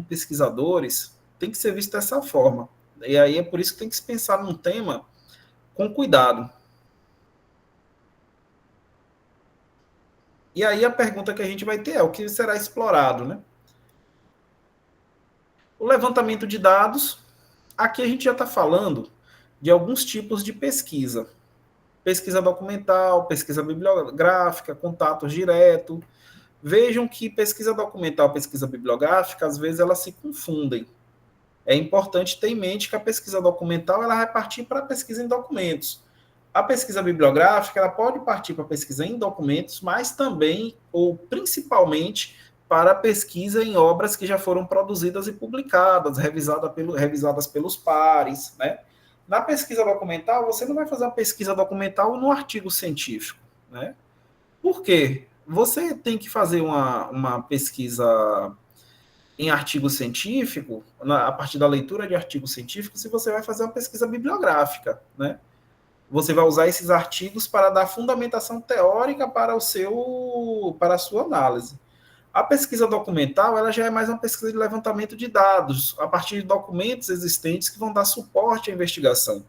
pesquisadores tem que ser vista dessa forma. E aí é por isso que tem que se pensar num tema com cuidado. E aí a pergunta que a gente vai ter é o que será explorado, né? O levantamento de dados. Aqui a gente já está falando de alguns tipos de pesquisa. Pesquisa documental, pesquisa bibliográfica, contatos direto. Vejam que pesquisa documental e pesquisa bibliográfica, às vezes, elas se confundem. É importante ter em mente que a pesquisa documental ela vai partir para a pesquisa em documentos. A pesquisa bibliográfica ela pode partir para a pesquisa em documentos, mas também, ou principalmente, para a pesquisa em obras que já foram produzidas e publicadas, revisadas pelos pares, né? Na pesquisa documental, você não vai fazer uma pesquisa documental no artigo científico, né? Por quê? Você tem que fazer uma pesquisa em artigo científico, a partir da leitura de artigo científico, se você vai fazer uma pesquisa bibliográfica, né? Você vai usar esses artigos para dar fundamentação teórica para a sua análise. A pesquisa documental, ela já é mais uma pesquisa de levantamento de dados, a partir de documentos existentes que vão dar suporte à investigação.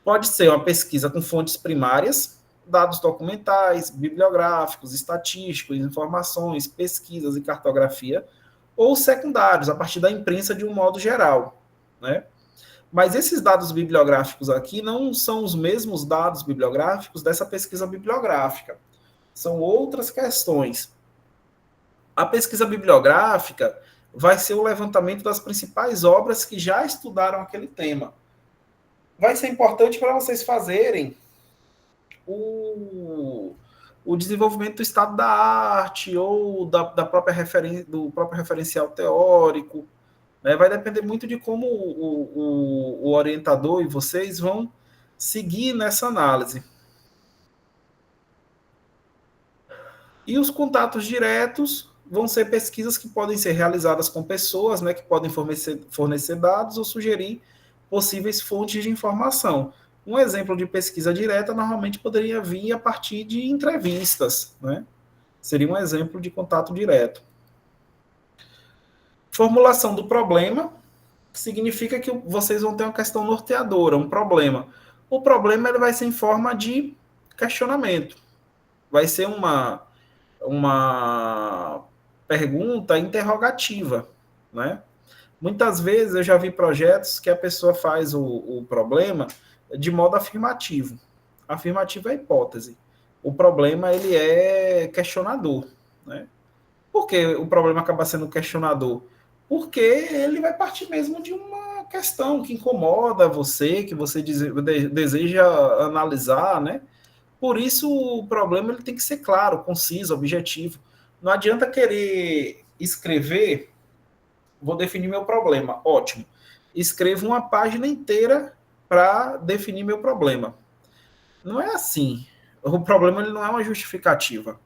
Pode ser uma pesquisa com fontes primárias, dados documentais, bibliográficos, estatísticos, informações, pesquisas e cartografia, ou secundários, a partir da imprensa de um modo geral, né? Mas esses dados bibliográficos aqui não são os mesmos dados bibliográficos dessa pesquisa bibliográfica. São outras questões. A pesquisa bibliográfica vai ser o levantamento das principais obras que já estudaram aquele tema. Vai ser importante para vocês fazerem o desenvolvimento do estado da arte ou do próprio referencial teórico. Né? Vai depender muito de como o orientador e vocês vão seguir nessa análise. E os contatos diretos vão ser pesquisas que podem ser realizadas com pessoas, né, que podem fornecer dados ou sugerir possíveis fontes de informação. Um exemplo de pesquisa direta normalmente poderia vir a partir de entrevistas, né? Seria um exemplo de contato direto. Formulação do problema significa que vocês vão ter uma questão norteadora, um problema. O problema ele vai ser em forma de questionamento. Vai ser uma pergunta interrogativa, né? Muitas vezes eu já vi projetos que a pessoa faz o problema de modo afirmativo. Afirmativo é a hipótese. O problema ele é questionador, né? Por que o problema acaba sendo questionador? Porque ele vai partir mesmo de uma questão que incomoda você, que você deseja analisar, né? Por isso, o problema ele tem que ser claro, conciso, objetivo. Não adianta querer escrever, vou definir meu problema, ótimo. Escrevo uma página inteira para definir meu problema. Não é assim. O problema ele não é uma justificativa.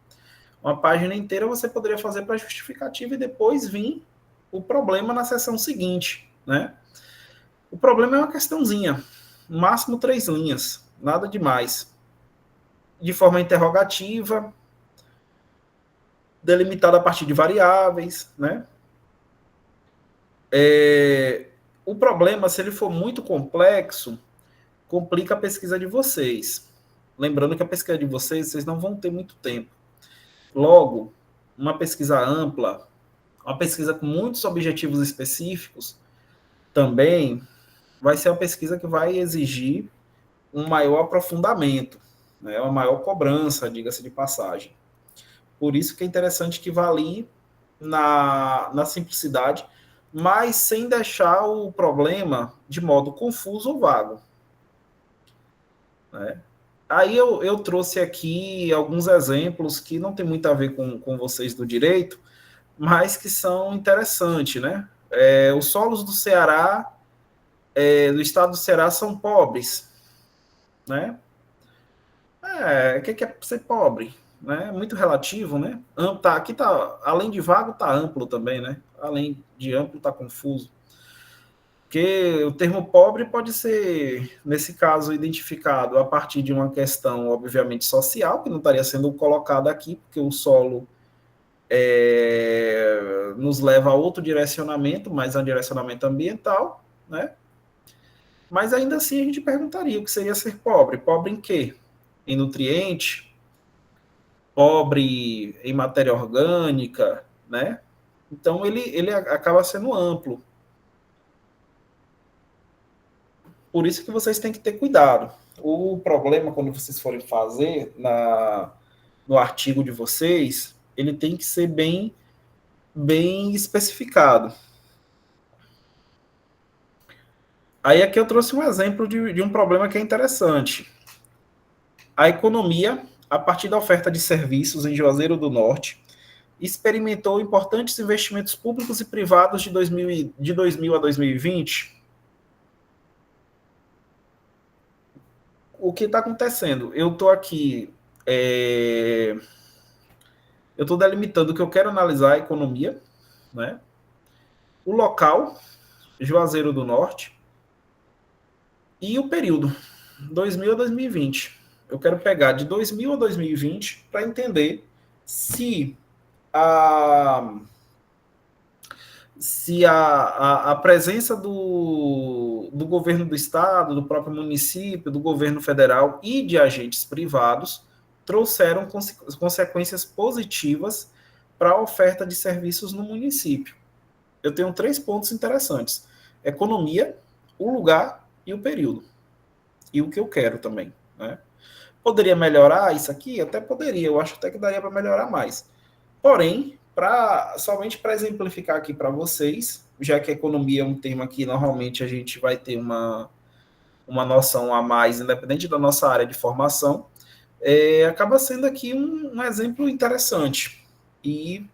Uma página inteira você poderia fazer para justificativa e depois vir o problema na sessão seguinte, né? O problema é uma questãozinha, no máximo 3 linhas, nada demais. De forma interrogativa, delimitada a partir de variáveis, né? O problema, se ele for muito complexo, complica a pesquisa de vocês. Lembrando que a pesquisa de vocês não vão ter muito tempo. Logo, uma pesquisa ampla, uma pesquisa com muitos objetivos específicos, também vai ser uma pesquisa que vai exigir um maior aprofundamento, né, uma maior cobrança, diga-se de passagem. Por isso que é interessante que vá ali na simplicidade, mas sem deixar o problema de modo confuso ou vago, né? Aí eu trouxe aqui alguns exemplos que não tem muito a ver com vocês do direito, mas que são interessantes, né? Os solos do Ceará, do estado do Ceará, são pobres, né? O que é ser pobre? Né? Muito relativo, né? Aqui tá, além de vago, tá amplo também, né? Além de amplo, tá confuso. Porque o termo pobre pode ser, nesse caso, identificado a partir de uma questão, obviamente, social, que não estaria sendo colocada aqui, porque o solo nos leva a outro direcionamento, mas a um direcionamento ambiental, né? Mas ainda assim a gente perguntaria o que seria ser pobre. Pobre em quê? Em nutriente? Pobre em matéria orgânica, né? Então ele acaba sendo amplo. Por isso que vocês têm que ter cuidado. O problema, quando vocês forem fazer no artigo de vocês, ele tem que ser bem especificado. Aí aqui eu trouxe um exemplo de um problema que é interessante. A economia, a partir da oferta de serviços em Juazeiro do Norte, experimentou importantes investimentos públicos e privados de 2000 a 2020. O que está acontecendo? Eu estou aqui, eu estou delimitando que eu quero analisar a economia, né? O local, Juazeiro do Norte, e o período, 2000 a 2020. Eu quero pegar de 2000 a 2020 para entender se a presença do governo do estado, do próprio município, do governo federal e de agentes privados trouxeram consequências positivas para a oferta de serviços no município. Eu tenho 3 pontos interessantes: economia, o lugar e o período. E o que eu quero também, né? Poderia melhorar isso aqui? Até poderia, eu acho até que daria para melhorar mais. Porém, somente para exemplificar aqui para vocês, já que a economia é um tema que normalmente a gente vai ter uma noção a mais, independente da nossa área de formação, acaba sendo aqui um exemplo interessante e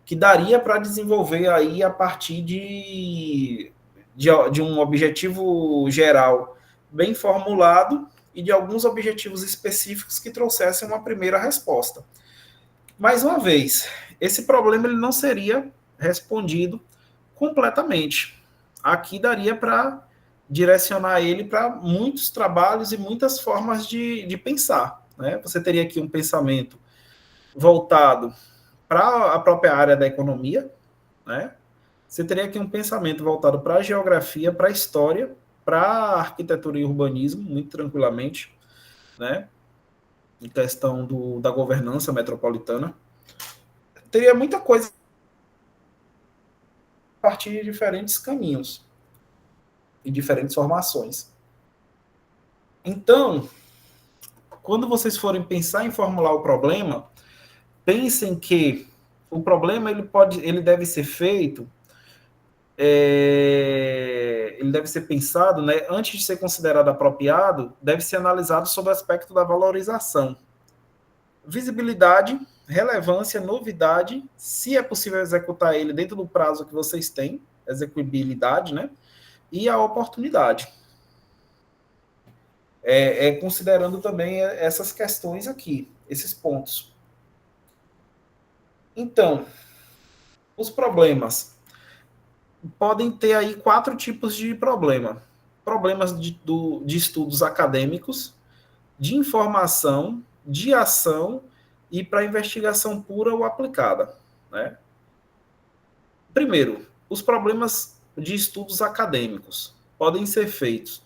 que daria para desenvolver aí a partir de um objetivo geral bem formulado e de alguns objetivos específicos que trouxessem uma primeira resposta. Mais uma vez, esse problema ele não seria respondido completamente. Aqui daria para direcionar ele para muitos trabalhos e muitas formas de pensar, né? Você teria aqui um pensamento voltado para a própria área da economia, né? Você teria aqui um pensamento voltado para a geografia, para a história, para a arquitetura e urbanismo, muito tranquilamente, né? Em questão da governança metropolitana. Teria muita coisa a partir de diferentes caminhos e diferentes formações. Então, quando vocês forem pensar em formular o problema, pensem que o problema ele deve ser feito, ele deve ser pensado, né, antes de ser considerado apropriado, deve ser analisado sob o aspecto da valorização. Visibilidade, relevância, novidade, se é possível executar ele dentro do prazo que vocês têm, execuibilidade, né, e a oportunidade. Considerando também essas questões aqui, esses pontos. Então, os problemas podem ter aí 4 tipos de problema. Problemas de estudos acadêmicos, de informação, de ação e para investigação pura ou aplicada, né? Primeiro, os problemas de estudos acadêmicos podem ser feitos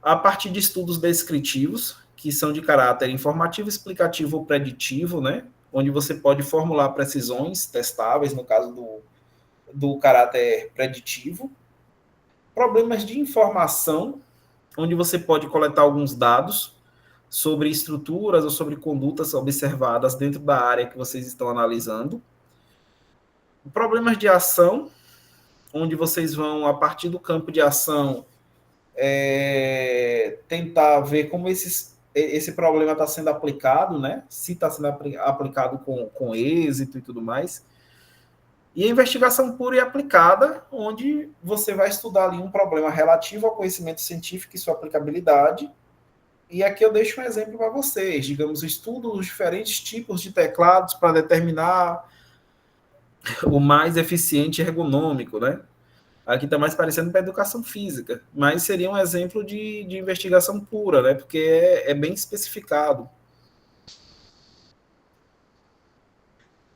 a partir de estudos descritivos, que são de caráter informativo, explicativo ou preditivo, né? Onde você pode formular precisões testáveis, no caso do caráter preditivo. Problemas de informação, onde você pode coletar alguns dados, sobre estruturas ou sobre condutas observadas dentro da área que vocês estão analisando. Problemas de ação, onde vocês vão, a partir do campo de ação, tentar ver como esse problema está sendo aplicado, né? Se está sendo aplicado com êxito e tudo mais. E a investigação pura e aplicada, onde você vai estudar ali um problema relativo ao conhecimento científico e sua aplicabilidade. E aqui eu deixo um exemplo para vocês. Digamos, o estudo dos diferentes tipos de teclados para determinar o mais eficiente e ergonômico, né? Aqui está mais parecendo para a educação física, mas seria um exemplo de investigação pura, né? Porque é bem especificado.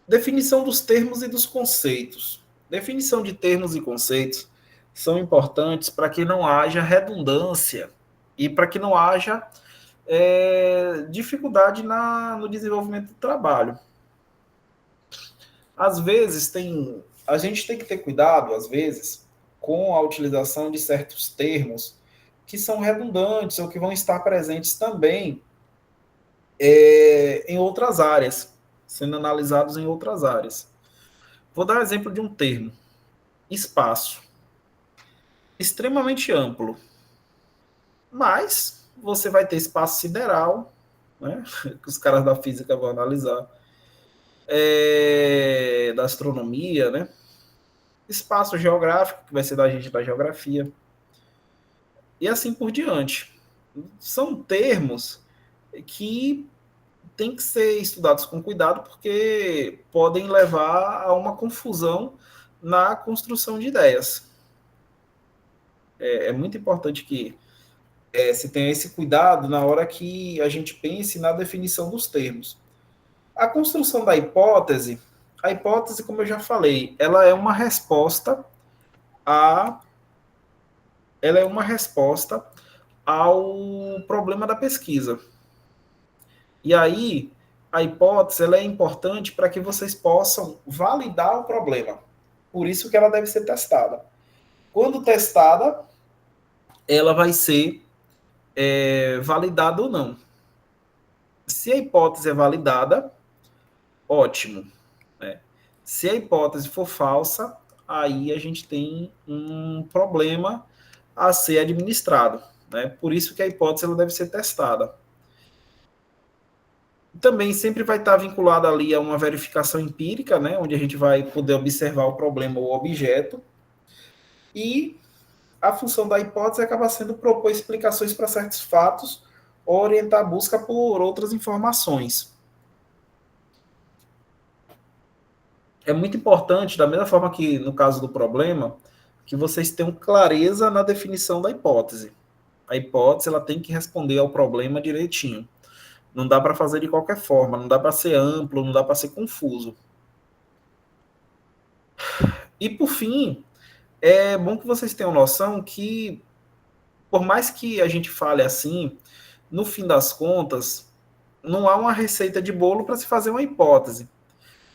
Definição dos termos e dos conceitos. Definição de termos e conceitos são importantes para que não haja redundância e para que não haja dificuldade no desenvolvimento do trabalho. Às vezes, a gente tem que ter cuidado, às vezes, com a utilização de certos termos que são redundantes ou que vão estar presentes também em outras áreas, sendo analisados em outras áreas. Vou dar um exemplo de um termo: espaço. Extremamente amplo. Mas você vai ter espaço sideral, né, que os caras da física vão analisar, da astronomia, né? Espaço geográfico, que vai ser da gente da geografia, e assim por diante. São termos que têm que ser estudados com cuidado, porque podem levar a uma confusão na construção de ideias. É muito importante que se tenha esse cuidado na hora que a gente pense na definição dos termos. A construção da hipótese, como eu já falei, ela é uma resposta ao problema da pesquisa. E aí, a hipótese ela é importante para que vocês possam validar o problema. Por isso que ela deve ser testada. Quando testada, ela vai ser validada ou não. Se a hipótese é validada, ótimo. Né? Se a hipótese for falsa, aí a gente tem um problema a ser administrado. Né? Por isso que a hipótese ela deve ser testada. Também sempre vai estar vinculada ali a uma verificação empírica, né? Onde a gente vai poder observar o problema ou o objeto. E a função da hipótese acaba sendo propor explicações para certos fatos ou orientar a busca por outras informações. É muito importante, da mesma forma que no caso do problema, que vocês tenham clareza na definição da hipótese. A hipótese ela tem que responder ao problema direitinho. Não dá para fazer de qualquer forma, não dá para ser amplo, não dá para ser confuso. E, por fim, é bom que vocês tenham noção que, por mais que a gente fale assim, no fim das contas, não há uma receita de bolo para se fazer uma hipótese.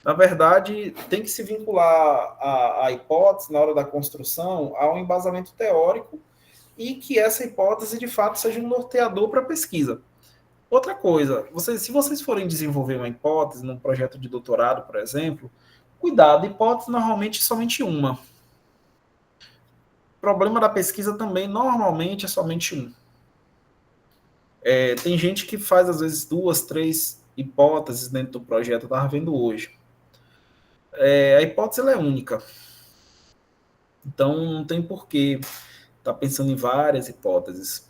Na verdade, tem que se vincular a hipótese, na hora da construção, a um embasamento teórico e que essa hipótese, de fato, seja um norteador para a pesquisa. Outra coisa, se vocês forem desenvolver uma hipótese num projeto de doutorado, por exemplo, cuidado, hipótese normalmente é somente uma. O problema da pesquisa também, normalmente, é somente um. Tem gente que faz, às vezes, 2, 3 hipóteses dentro do projeto, eu estava vendo hoje. A hipótese ela é única. Então, não tem porquê estar pensando em várias hipóteses.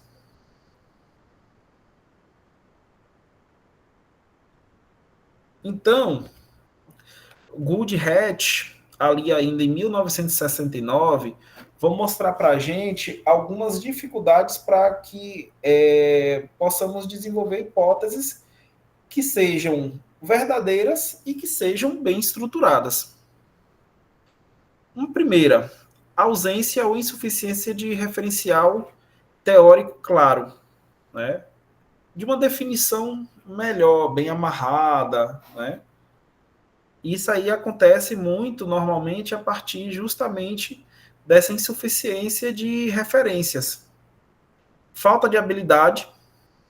Então, Gould e Hatch, ali ainda em 1969, vão mostrar para a gente algumas dificuldades para que possamos desenvolver hipóteses que sejam verdadeiras e que sejam bem estruturadas. Uma primeira, ausência ou insuficiência de referencial teórico claro, né? De uma definição melhor, bem amarrada, né? Isso aí acontece muito, normalmente, a partir justamente dessa insuficiência de referências. Falta de habilidade,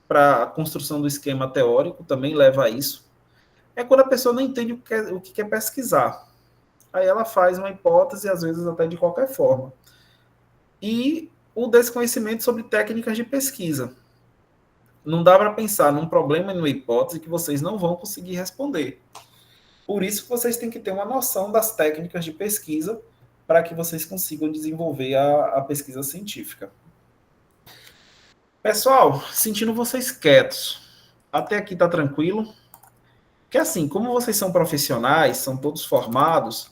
para a construção do esquema teórico, também leva a isso, é quando a pessoa não entende o que quer pesquisar. Aí ela faz uma hipótese, às vezes até de qualquer forma. E o desconhecimento sobre técnicas de pesquisa. Não dá para pensar num problema e numa hipótese que vocês não vão conseguir responder. Por isso que vocês têm que ter uma noção das técnicas de pesquisa para que vocês consigam desenvolver a pesquisa científica. Pessoal, sentindo vocês quietos, até aqui está tranquilo? Porque assim, como vocês são profissionais, são todos formados,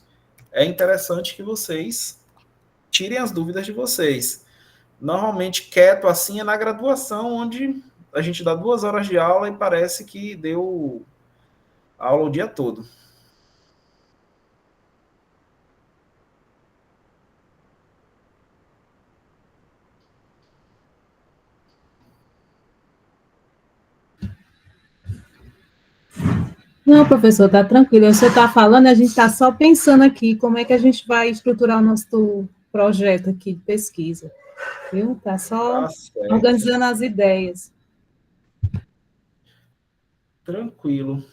é interessante que vocês tirem as dúvidas de vocês. Normalmente, quieto assim é na graduação, onde a gente dá 2 horas de aula e parece que deu aula o dia todo. Não, professor, tá tranquilo. Você está falando, a gente está só pensando aqui como é que a gente vai estruturar o nosso projeto aqui de pesquisa. Viu? Tá só Tá certo. organizando as ideias. Tranquilo.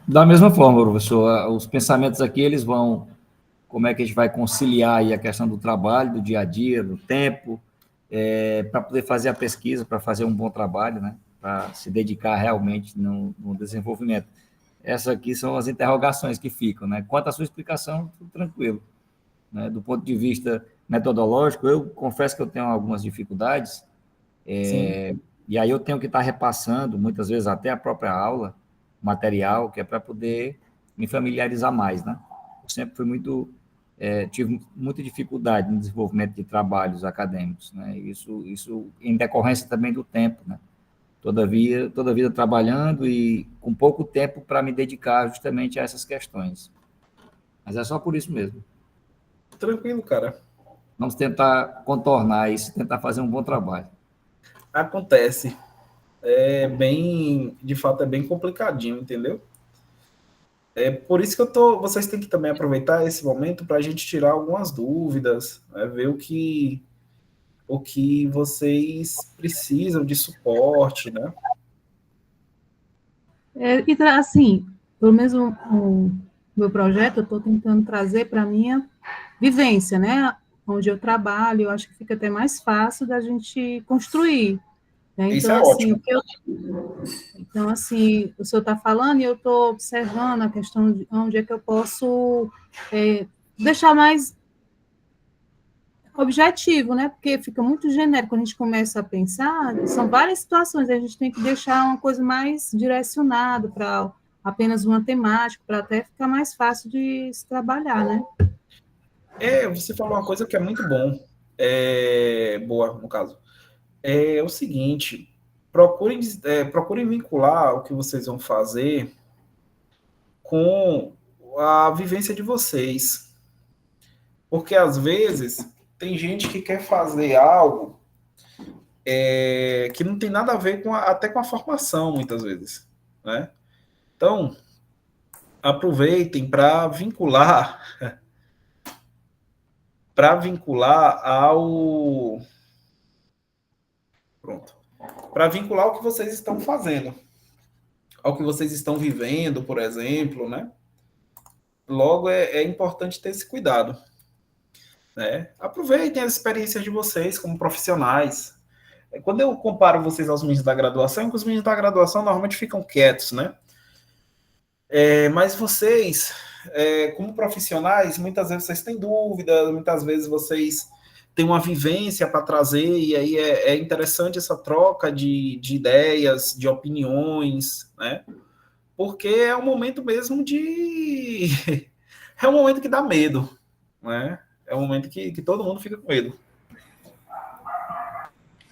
Da mesma forma, professor, os pensamentos aqui, eles vão, como é que a gente vai conciliar aí a questão do trabalho, do dia a dia, do tempo, para poder fazer a pesquisa, para fazer um bom trabalho, né? Para se dedicar realmente no desenvolvimento. Essas aqui são as interrogações que ficam, né? Quanto à sua explicação, tudo tranquilo. Né? Do ponto de vista metodológico, eu confesso que eu tenho algumas dificuldades, e aí eu tenho que estar repassando, muitas vezes até a própria aula, material, que é para poder me familiarizar mais, né? Eu sempre fui tive muita dificuldade no desenvolvimento de trabalhos acadêmicos, né? Isso em decorrência também do tempo, né? Toda a vida trabalhando e com pouco tempo para me dedicar justamente a essas questões. Mas é só por isso mesmo. Tranquilo, cara. Vamos tentar contornar isso, tentar fazer um bom trabalho. Acontece. De fato, é bem complicadinho, entendeu? É por isso que vocês têm que também aproveitar esse momento para a gente tirar algumas dúvidas, né? Ver o que vocês precisam de suporte, né? Assim, pelo menos o meu projeto, eu estou tentando trazer para a minha vivência, né? Onde eu trabalho, eu acho que fica até mais fácil da gente construir. Né? Isso Então, é assim, ótimo. Então, assim, o senhor está falando e eu estou observando a questão de onde é que eu posso deixar mais objetivo, né? Porque fica muito genérico quando a gente começa a pensar, são várias situações, a gente tem que deixar uma coisa mais direcionada para apenas uma temática, para até ficar mais fácil de se trabalhar, né? Você falou uma coisa que é muito boa, no caso. É o seguinte, procurem vincular o que vocês vão fazer com a vivência de vocês. Porque, às vezes, tem gente que quer fazer algo que não tem nada a ver até com a formação, muitas vezes. Né? Então, aproveitem para vincular ao... Pronto. Para vincular o que vocês estão fazendo, ao que vocês estão vivendo, por exemplo, né? Logo, é importante ter esse cuidado. Né? Aproveitem as experiências de vocês como profissionais. Quando eu comparo vocês aos meninos da graduação, que os meninos da graduação normalmente ficam quietos, né? Mas vocês, como profissionais, muitas vezes vocês têm dúvidas, muitas vezes vocês têm uma vivência para trazer, e aí é interessante essa troca de ideias, de opiniões, né? Porque é um momento mesmo é um momento que dá medo, né? É um momento que todo mundo fica com medo.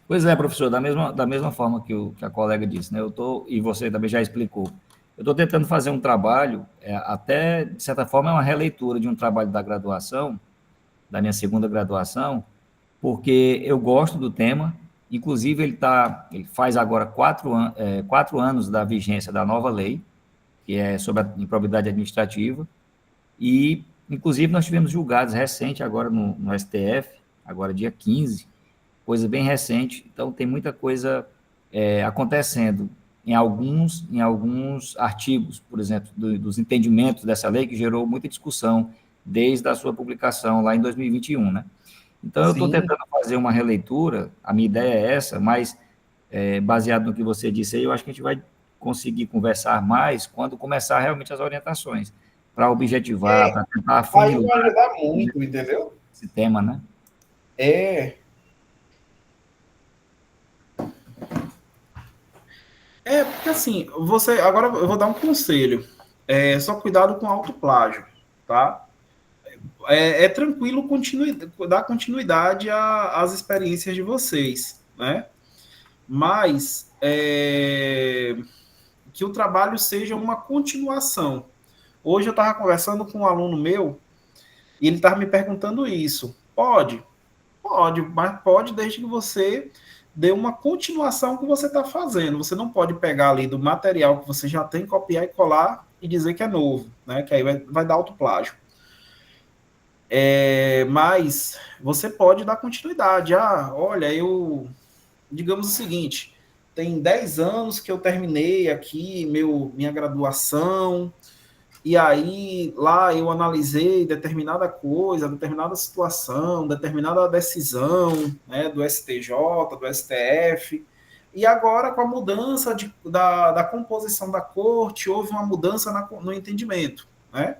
Pois é, professor, da mesma forma que a colega disse, né? E você também já explicou. Eu estou tentando fazer um trabalho, até, de certa forma, é uma releitura de um trabalho da graduação, da minha segunda graduação, porque eu gosto do tema, inclusive ele faz agora 4 anos da vigência da nova lei, que é sobre a improbidade administrativa, e, inclusive, nós tivemos julgados recente agora no STF, agora dia 15, coisa bem recente, então tem muita coisa acontecendo em alguns artigos, por exemplo, dos entendimentos dessa lei, que gerou muita discussão desde a sua publicação lá em 2021, né? Então, eu estou Sim. tentando fazer uma releitura, a minha ideia é essa, mas baseado no que você disse aí, eu acho que a gente vai conseguir conversar mais quando começar realmente as orientações, para objetivar, para tentar Aí vai afunilar ajudar muito, entendeu? esse tema, né? Porque assim, agora eu vou dar um conselho. Só cuidado com autoplágio, tá? É tranquilo dar continuidade às experiências de vocês, né? Mas que o trabalho seja uma continuação. Hoje eu estava conversando com um aluno meu e ele estava me perguntando isso. Pode, mas pode desde que você dê uma continuação que você está fazendo. Você não pode pegar ali do material que você já tem, copiar e colar e dizer que é novo, né? Que aí vai dar autoplágio. Mas você pode dar continuidade. Olha, digamos o seguinte, tem 10 anos que eu terminei aqui minha graduação, e aí lá eu analisei determinada coisa, determinada situação, determinada decisão, né, do STJ, do STF, e agora com a mudança da composição da corte, houve uma mudança no entendimento, né?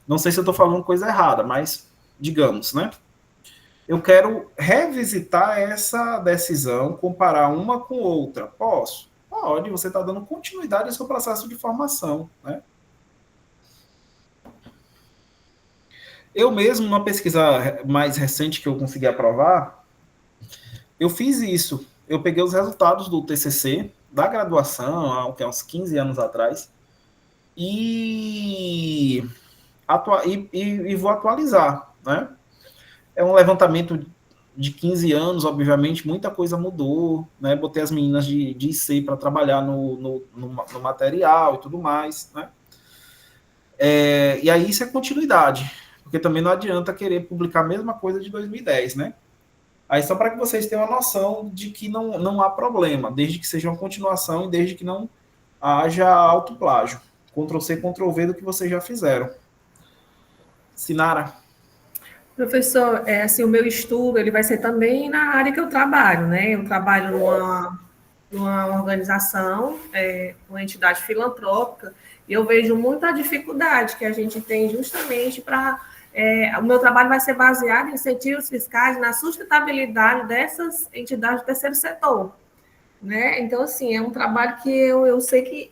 Não sei se eu estou falando coisa errada, mas digamos, né? Eu quero revisitar essa decisão, comparar uma com outra. Posso? Pode, você está dando continuidade ao seu processo de formação, né? Eu mesmo, numa pesquisa mais recente que eu consegui aprovar, eu fiz isso. Eu peguei os resultados do TCC, da graduação, há uns 15 anos atrás, e vou atualizar, né? É um levantamento de 15 anos, obviamente, muita coisa mudou, né? Botei as meninas de IC para trabalhar no material e tudo mais, né? E aí isso é continuidade, porque também não adianta querer publicar a mesma coisa de 2010, né? Aí só para que vocês tenham uma noção de que não há problema, desde que seja uma continuação e desde que não haja autoplágio. Ctrl+C, Ctrl+V do que vocês já fizeram. Sinara? Professor, assim, o meu estudo ele vai ser também na área que eu trabalho, né? Eu trabalho numa organização, uma entidade filantrópica, e eu vejo muita dificuldade que a gente tem justamente para... o meu trabalho vai ser baseado em incentivos fiscais na sustentabilidade dessas entidades do terceiro setor, né? Então, assim, é um trabalho que eu sei que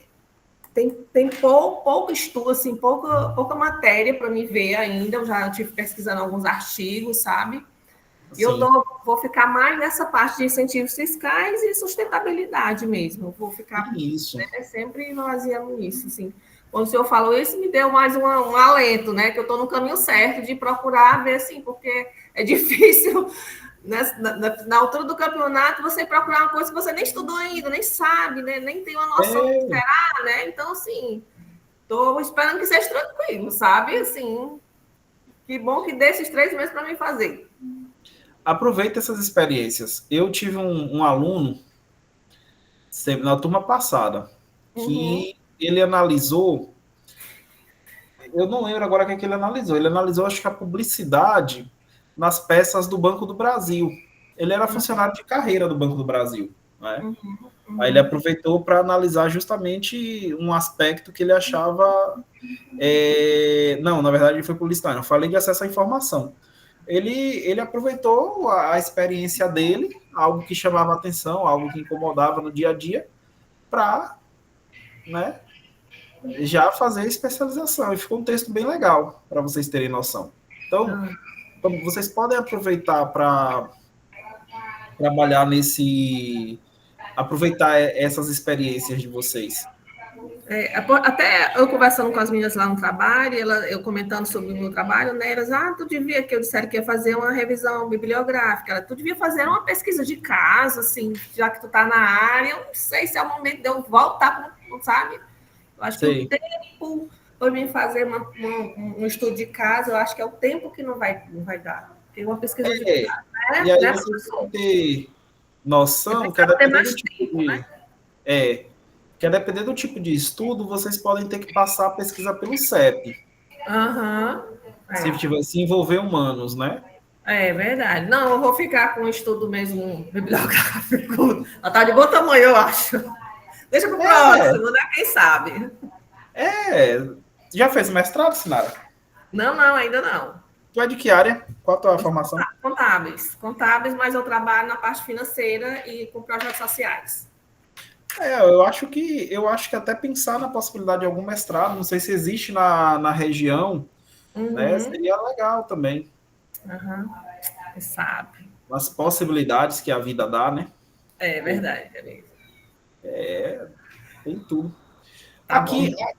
tem pouco estudo, assim, pouca matéria para me ver ainda. Eu já estive pesquisando alguns artigos, sabe? E eu vou ficar mais nessa parte de incentivos fiscais e sustentabilidade mesmo. Eu vou ficar sempre baseando nisso, assim. Quando o senhor falou isso, me deu mais um alento, né? Que eu estou no caminho certo de procurar ver, assim, porque é difícil... Na altura do campeonato, você procurar uma coisa que você nem estudou ainda, nem sabe, né? Nem tem uma noção do que será, né? Então, assim, estou esperando que seja tranquilo, sabe? Assim, que bom que dê esses 3 meses para mim fazer. Aproveita essas experiências. Eu tive um aluno na turma passada que ele analisou, eu não lembro agora o que ele analisou. Ele analisou, acho que a publicidade nas peças do Banco do Brasil. Ele era funcionário de carreira do Banco do Brasil, né? Aí ele aproveitou para analisar justamente um aspecto que ele achava... Não, na verdade ele foi publicitário. Eu falei de acesso à informação. Ele aproveitou a experiência dele, algo que chamava atenção, algo que incomodava no dia a dia, para, né, já fazer especialização. E ficou um texto bem legal, para vocês terem noção. Então, vocês podem aproveitar para trabalhar aproveitar essas experiências de vocês. Até eu conversando com as meninas lá no trabalho, eu comentando sobre o meu trabalho, né, elas, tu devia, que eu disseram que ia fazer uma revisão bibliográfica, tu devia fazer uma pesquisa de caso, assim, já que tu tá na área, eu não sei se é o momento de eu voltar, sabe? Eu acho que o tempo para mim fazer um estudo de caso, eu acho que é o tempo que não vai dar. Porque uma pesquisa de caso E aí né, você professor? tem que ter noção que Tem que ter depender mais do tipo tempo, né? que a depender do tipo de estudo, vocês podem ter que passar a pesquisa pelo CEP, Aham. se envolver humanos, né? É verdade. Não, eu vou ficar com o estudo mesmo bibliográfico. Ela tá de bom tamanho, eu acho. Deixa para o próximo, né? Quem sabe? Já fez mestrado, Sinara? Não, não, ainda não. Tu é de que área? Qual a tua formação? Contábeis. Contábeis, mas eu trabalho na parte financeira e com projetos sociais. Eu acho que até pensar na possibilidade de algum mestrado, não sei se existe na região, né? Seria legal também. Quem sabe? As possibilidades que a vida dá, né? É verdade, amigo. Tem tudo. Tá Aqui, bom.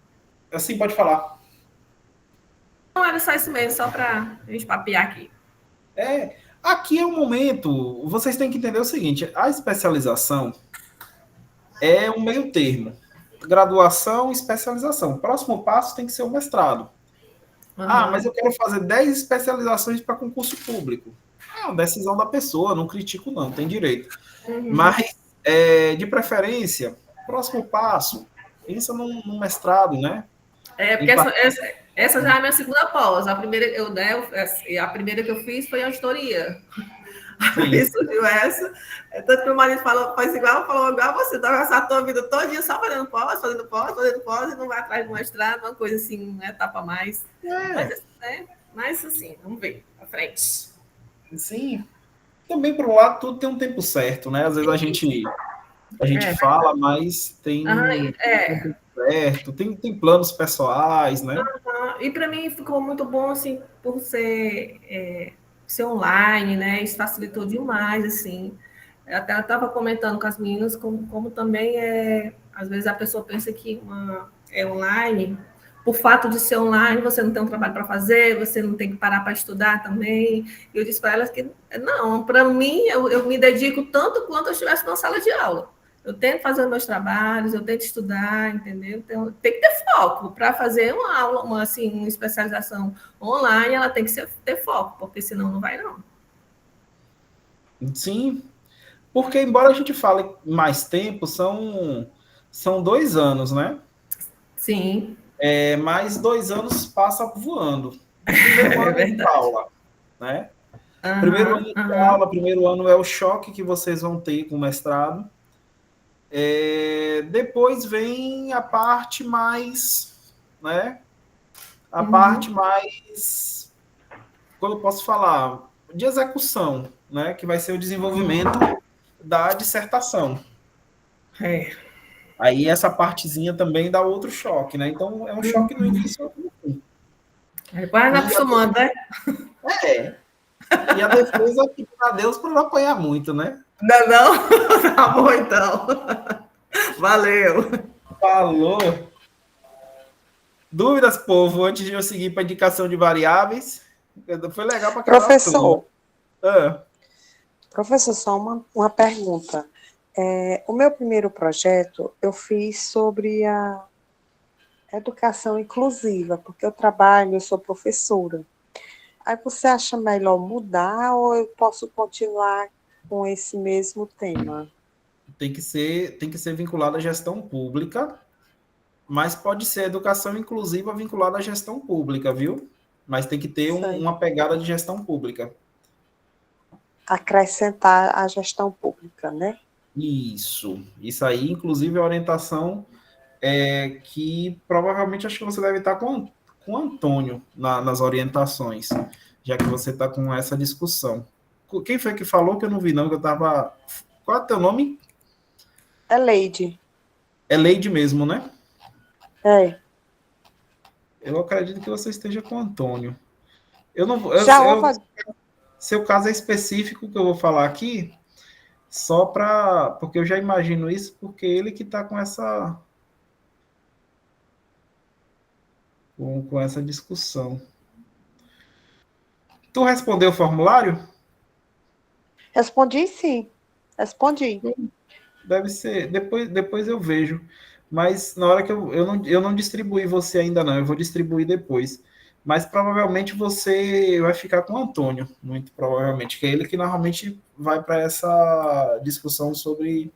assim, pode falar. Não era só isso mesmo, só para a gente papear aqui. Aqui é o momento, vocês têm que entender o seguinte, a especialização é um meio termo. Graduação e especialização. O próximo passo tem que ser o mestrado. Mas eu quero fazer 10 especializações para concurso público. É uma decisão da pessoa, não critico não, tem direito. Mas, de preferência, próximo passo, pensa num mestrado, né? Porque essa já é a minha segunda pós. A primeira que eu fiz foi a auditoria. Aí surgiu essa. Tanto que meu marido falou igual você, tá gastar a tua vida todo dia só fazendo pós, e não vai atrás do mestrado, uma coisa assim, uma etapa a mais. Mas assim, vamos ver, à frente. Sim. Também, por um lado, tudo tem um tempo certo, né? Às vezes a gente fala, mas tem um tempo certo, tem planos pessoais, né? E para mim ficou muito bom, assim, por ser online, né? Isso facilitou demais, assim. Eu até estava comentando com as meninas como também às vezes a pessoa pensa que é online, por fato de ser online, você não tem um trabalho para fazer, você não tem que parar para estudar também. E eu disse para elas que não, para mim, eu me dedico tanto quanto eu estivesse numa sala de aula. Eu tento fazer os meus trabalhos, eu tento estudar, entendeu? Então, tem que ter foco. Para fazer uma aula, uma especialização online, ela tem que ter foco, porque senão não vai, não. Sim, porque embora a gente fale mais tempo, são 2 anos, né? Sim. Mas 2 anos passa voando. Primeiro ano de aula, né? Primeiro ano de aula, primeiro ano é o choque que vocês vão ter com o mestrado. Depois vem a parte mais, né? A parte mais, como eu posso falar, de execução, né? Que vai ser o desenvolvimento da dissertação. Aí essa partezinha também dá outro choque, né? Então é um choque no início. Quase não acostumando, né? E a defesa que a Deus para não apanhar muito, né? Não? Tá bom, então. Valeu. Falou. Dúvidas, povo, antes de eu seguir para indicação de variáveis? Foi legal para Professor, professor, só uma pergunta. O meu primeiro projeto eu fiz sobre a educação inclusiva, porque eu sou professora. Aí você acha melhor mudar ou eu posso continuar com esse mesmo tema? Tem que ser vinculado à gestão pública, mas pode ser educação inclusiva vinculada à gestão pública, viu? Mas tem que ter uma pegada de gestão pública. Acrescentar a gestão pública, né? Isso aí, inclusive, a orientação que provavelmente acho que você deve estar com o Antônio nas orientações, já que você está com essa discussão. Quem foi que falou que eu não vi, não? Que eu estava... Qual é o teu nome? É Leide. É Leide mesmo, né? É. Eu acredito que você esteja com o Antônio. Seu caso é específico que eu vou falar aqui, porque eu já imagino isso, porque ele que está com essa discussão. Tu respondeu o formulário? Respondi sim. Respondi. Deve ser. Depois eu vejo. Mas na hora que eu não distribuí você ainda não, eu vou distribuir depois. mas provavelmente você vai ficar com o Antônio, muito provavelmente, que é ele que normalmente vai para essa discussão sobre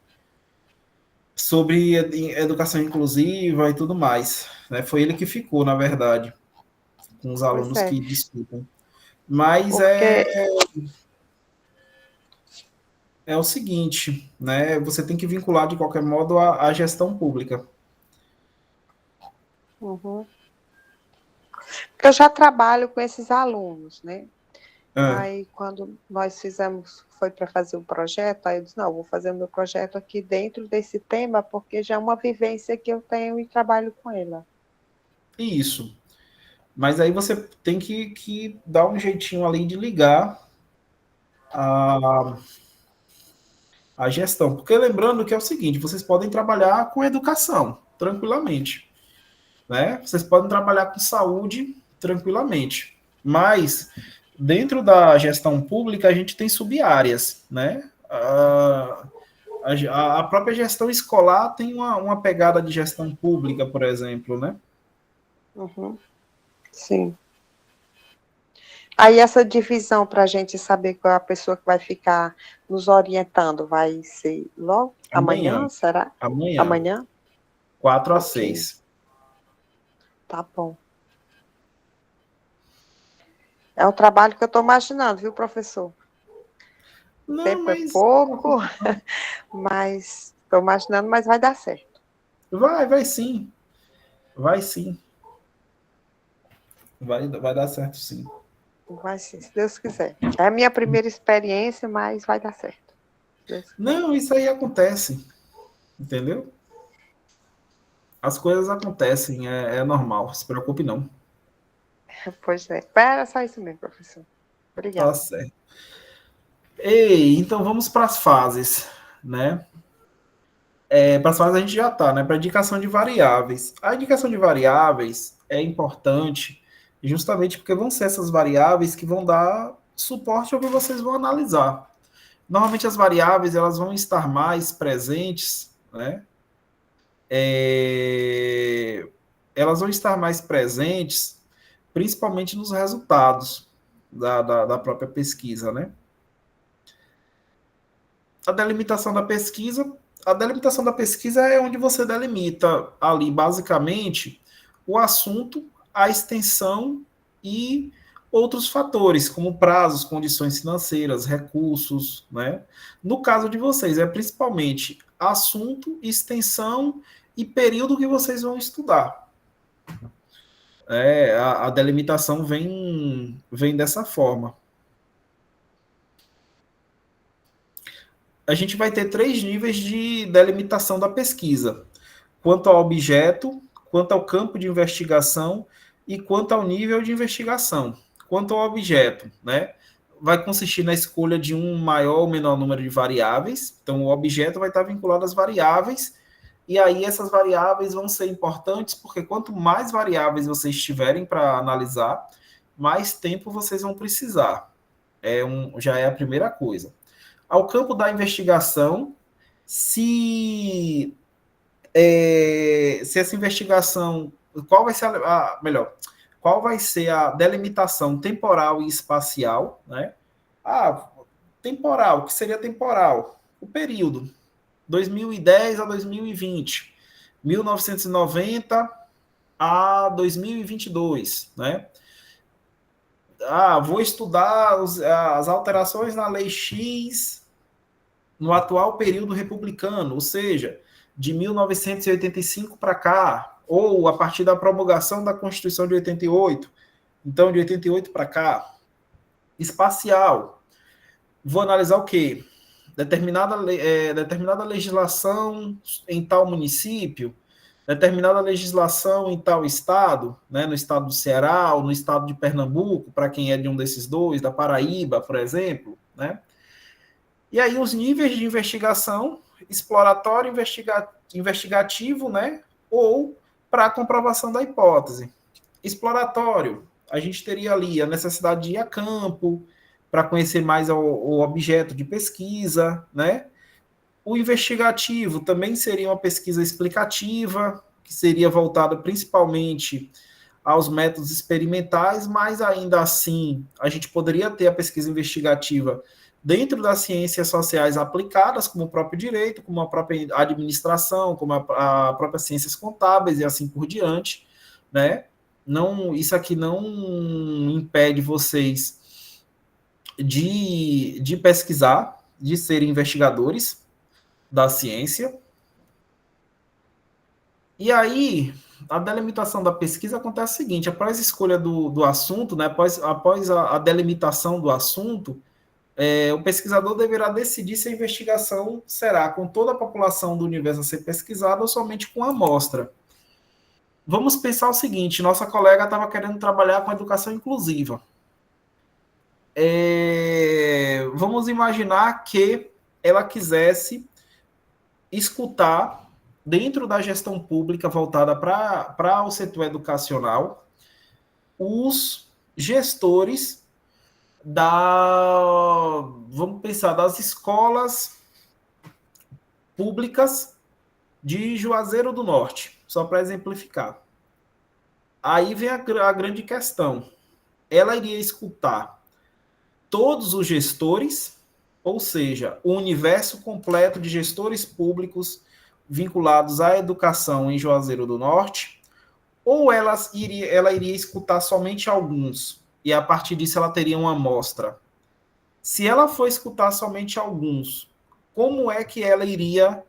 educação inclusiva e tudo mais, né? Foi ele que ficou, na verdade, com os Pois alunos é, que discutem. Mas porque é o seguinte, né? Você tem que vincular de qualquer modo a gestão pública. uhum. Porque eu já trabalho com esses alunos, né? É, Aí, quando nós foi para fazer o projeto, aí eu disse, não, vou fazer o meu projeto aqui dentro desse tema, porque já é uma vivência que eu tenho e trabalho com ela. isso. Mas aí você tem que dar um jeitinho ali de ligar a, a gestão. Porque lembrando que é o seguinte, vocês podem trabalhar com educação, tranquilamente, né? Vocês podem trabalhar com saúde, tranquilamente. Mas, dentro da gestão pública, a gente tem sub-áreas, né? A própria gestão escolar tem uma pegada de gestão pública, por exemplo, né? Uhum. Sim. Aí essa divisão para a gente saber qual é a pessoa que vai ficar nos orientando, vai ser logo amanhã, será? Amanhã, Amanhã? 4 a Ok, 6. tá bom. É um trabalho que eu estou imaginando, viu, professor? O Não, tempo é mas pouco, mas estou imaginando, mas vai dar certo. vai sim. Vai sim. Vai dar certo sim. Vai sim, se Deus quiser. É a minha primeira experiência, mas vai dar certo. Se Deus quiser. Não, isso aí acontece, entendeu? As coisas acontecem, é normal, se preocupe não. Pois é. Era só isso mesmo, professor. Tá Obrigada. certo. Ei, então vamos para as fases, né? Para as fases a gente já tá, né? Para indicação de variáveis. A indicação de variáveis é importante justamente porque vão ser essas variáveis que vão dar suporte ao que vocês vão analisar. Normalmente as variáveis elas vão estar mais presentes, né? Elas vão estar mais presentes, principalmente nos resultados da própria pesquisa, né? A delimitação da pesquisa é onde você delimita ali, basicamente, o assunto, a extensão e outros fatores, como prazos, condições financeiras, recursos, né? No caso de vocês, é principalmente assunto, extensão e período que vocês vão estudar. A delimitação vem dessa forma. A gente vai ter 3 níveis de delimitação da pesquisa: quanto ao objeto, quanto ao campo de investigação e quanto ao nível de investigação. Quanto ao objeto, né? Vai consistir na escolha de um maior ou menor número de variáveis. Então, o objeto vai estar vinculado às variáveis, e aí essas variáveis vão ser importantes, porque quanto mais variáveis vocês tiverem para analisar, mais tempo vocês vão precisar. Já é a primeira coisa. Ao campo da investigação, se essa investigação, qual vai ser qual vai ser a delimitação temporal e espacial, né? Temporal, o que seria temporal? O período, 2010 a 2020, 1990 a 2022, né? Vou estudar as alterações na lei X no atual período republicano, ou seja, de 1985 para cá, ou a partir da promulgação da Constituição de 88, então de 88 para cá. Espacial, vou analisar o quê? Determinada legislação em tal município, determinada legislação em tal estado, né, no estado do Ceará ou no estado de Pernambuco, para quem é de um desses dois, da Paraíba, por exemplo, né? E aí os níveis de investigação, exploratório, investigativo, né? Ou para a comprovação da hipótese. Exploratório, a gente teria ali a necessidade de ir a campo, para conhecer mais o objeto de pesquisa, né? O investigativo também seria uma pesquisa explicativa, que seria voltada principalmente aos métodos experimentais, mas ainda assim a gente poderia ter a pesquisa investigativa dentro das ciências sociais aplicadas, como o próprio direito, como a própria administração, como a própria ciências contábeis e assim por diante, né? Não, isso aqui não impede vocês de pesquisar, de serem investigadores da ciência. E aí, a delimitação da pesquisa acontece o seguinte: após a escolha do assunto, né, após a delimitação do assunto, o pesquisador deverá decidir se a investigação será com toda a população do universo a ser pesquisada ou somente com a amostra. Vamos pensar o seguinte: nossa colega estava querendo trabalhar com educação inclusiva. Vamos imaginar que ela quisesse escutar, dentro da gestão pública voltada para o setor educacional, os gestores vamos pensar, das escolas públicas de Juazeiro do Norte, só para exemplificar. Aí vem a grande questão. Ela iria escutar todos os gestores, ou seja, o universo completo de gestores públicos vinculados à educação em Juazeiro do Norte, ou ela iria escutar somente alguns, e a partir disso ela teria uma amostra. Se ela for escutar somente alguns, como é que ela iria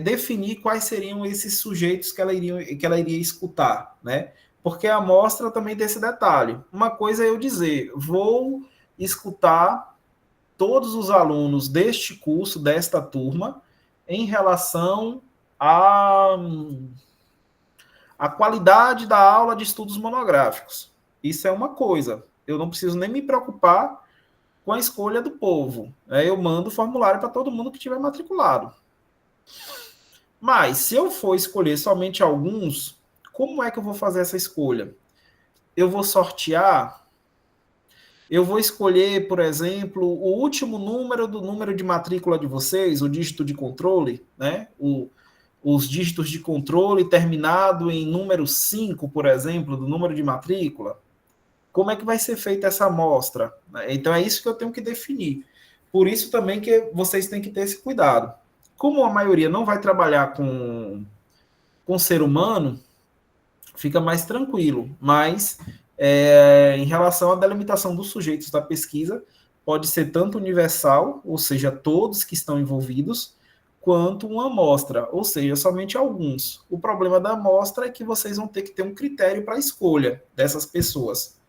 definir quais seriam esses sujeitos que ela iria escutar, né? Porque a amostra também tem esse detalhe. Uma coisa é eu dizer, vou escutar todos os alunos deste curso, desta turma, em relação à qualidade da aula de estudos monográficos. Isso é uma coisa. Eu não preciso nem me preocupar com a escolha do povo. Eu mando o formulário para todo mundo que tiver matriculado. Mas, se eu for escolher somente alguns, como é que eu vou fazer essa escolha? Eu vou sortear. Eu vou escolher, por exemplo, o último número do número de matrícula de vocês, o dígito de controle, né? Os dígitos de controle terminado em número 5, por exemplo, do número de matrícula. Como é que vai ser feita essa amostra? Então, é isso que eu tenho que definir. Por isso também que vocês têm que ter esse cuidado. Como a maioria não vai trabalhar com ser humano, fica mais tranquilo. Mas, em relação à delimitação dos sujeitos da pesquisa, pode ser tanto universal, ou seja, todos que estão envolvidos, quanto uma amostra, ou seja, somente alguns. O problema da amostra é que vocês vão ter que ter um critério para a escolha dessas pessoas.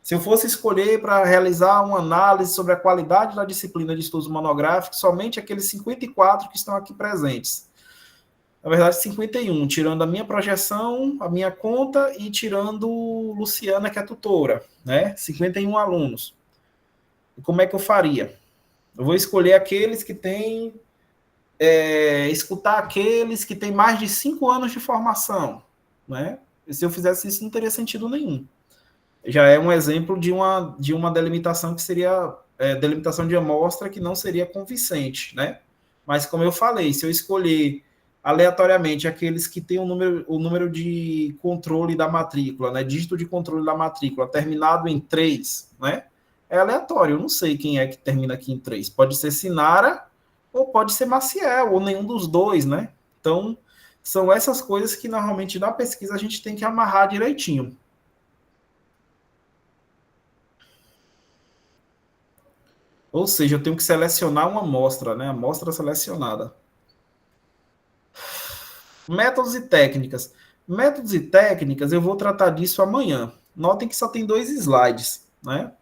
Se eu fosse escolher para realizar uma análise sobre a qualidade da disciplina de estudos monográficos, somente aqueles 54 que estão aqui presentes. Na verdade, 51, tirando a minha projeção, a minha conta e tirando Luciana, que é tutora, né? 51 alunos. E como é que eu faria? Eu vou escolher aqueles que têm... escutar aqueles que têm mais de 5 anos de formação, né? E se eu fizesse isso, não teria sentido nenhum. Já é um exemplo de uma delimitação que seria delimitação de amostra que não seria convincente, né? Mas, como eu falei, se eu escolher aleatoriamente aqueles que têm o número de controle da matrícula, né? Dígito de controle da matrícula terminado em 3, né? É aleatório, eu não sei quem é que termina aqui em 3. Pode ser Sinara ou pode ser Maciel, ou nenhum dos dois, né? Então, são essas coisas que normalmente na pesquisa a gente tem que amarrar direitinho. Ou seja, eu tenho que selecionar uma amostra, né? Amostra selecionada. Métodos e técnicas. Métodos e técnicas, eu vou tratar disso amanhã. Notem que só tem 2 slides, né?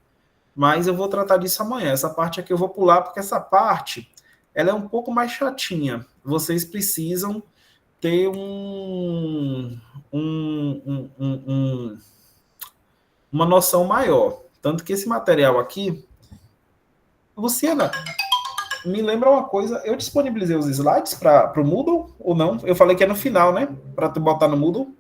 Mas eu vou tratar disso amanhã. Essa parte aqui eu vou pular, porque essa parte ela é um pouco mais chatinha. Vocês precisam ter uma noção maior. Tanto que esse material aqui... Luciana, me lembra uma coisa, eu disponibilizei os slides para o Moodle ou não? Eu falei que é no final, né? Para tu botar no Moodle.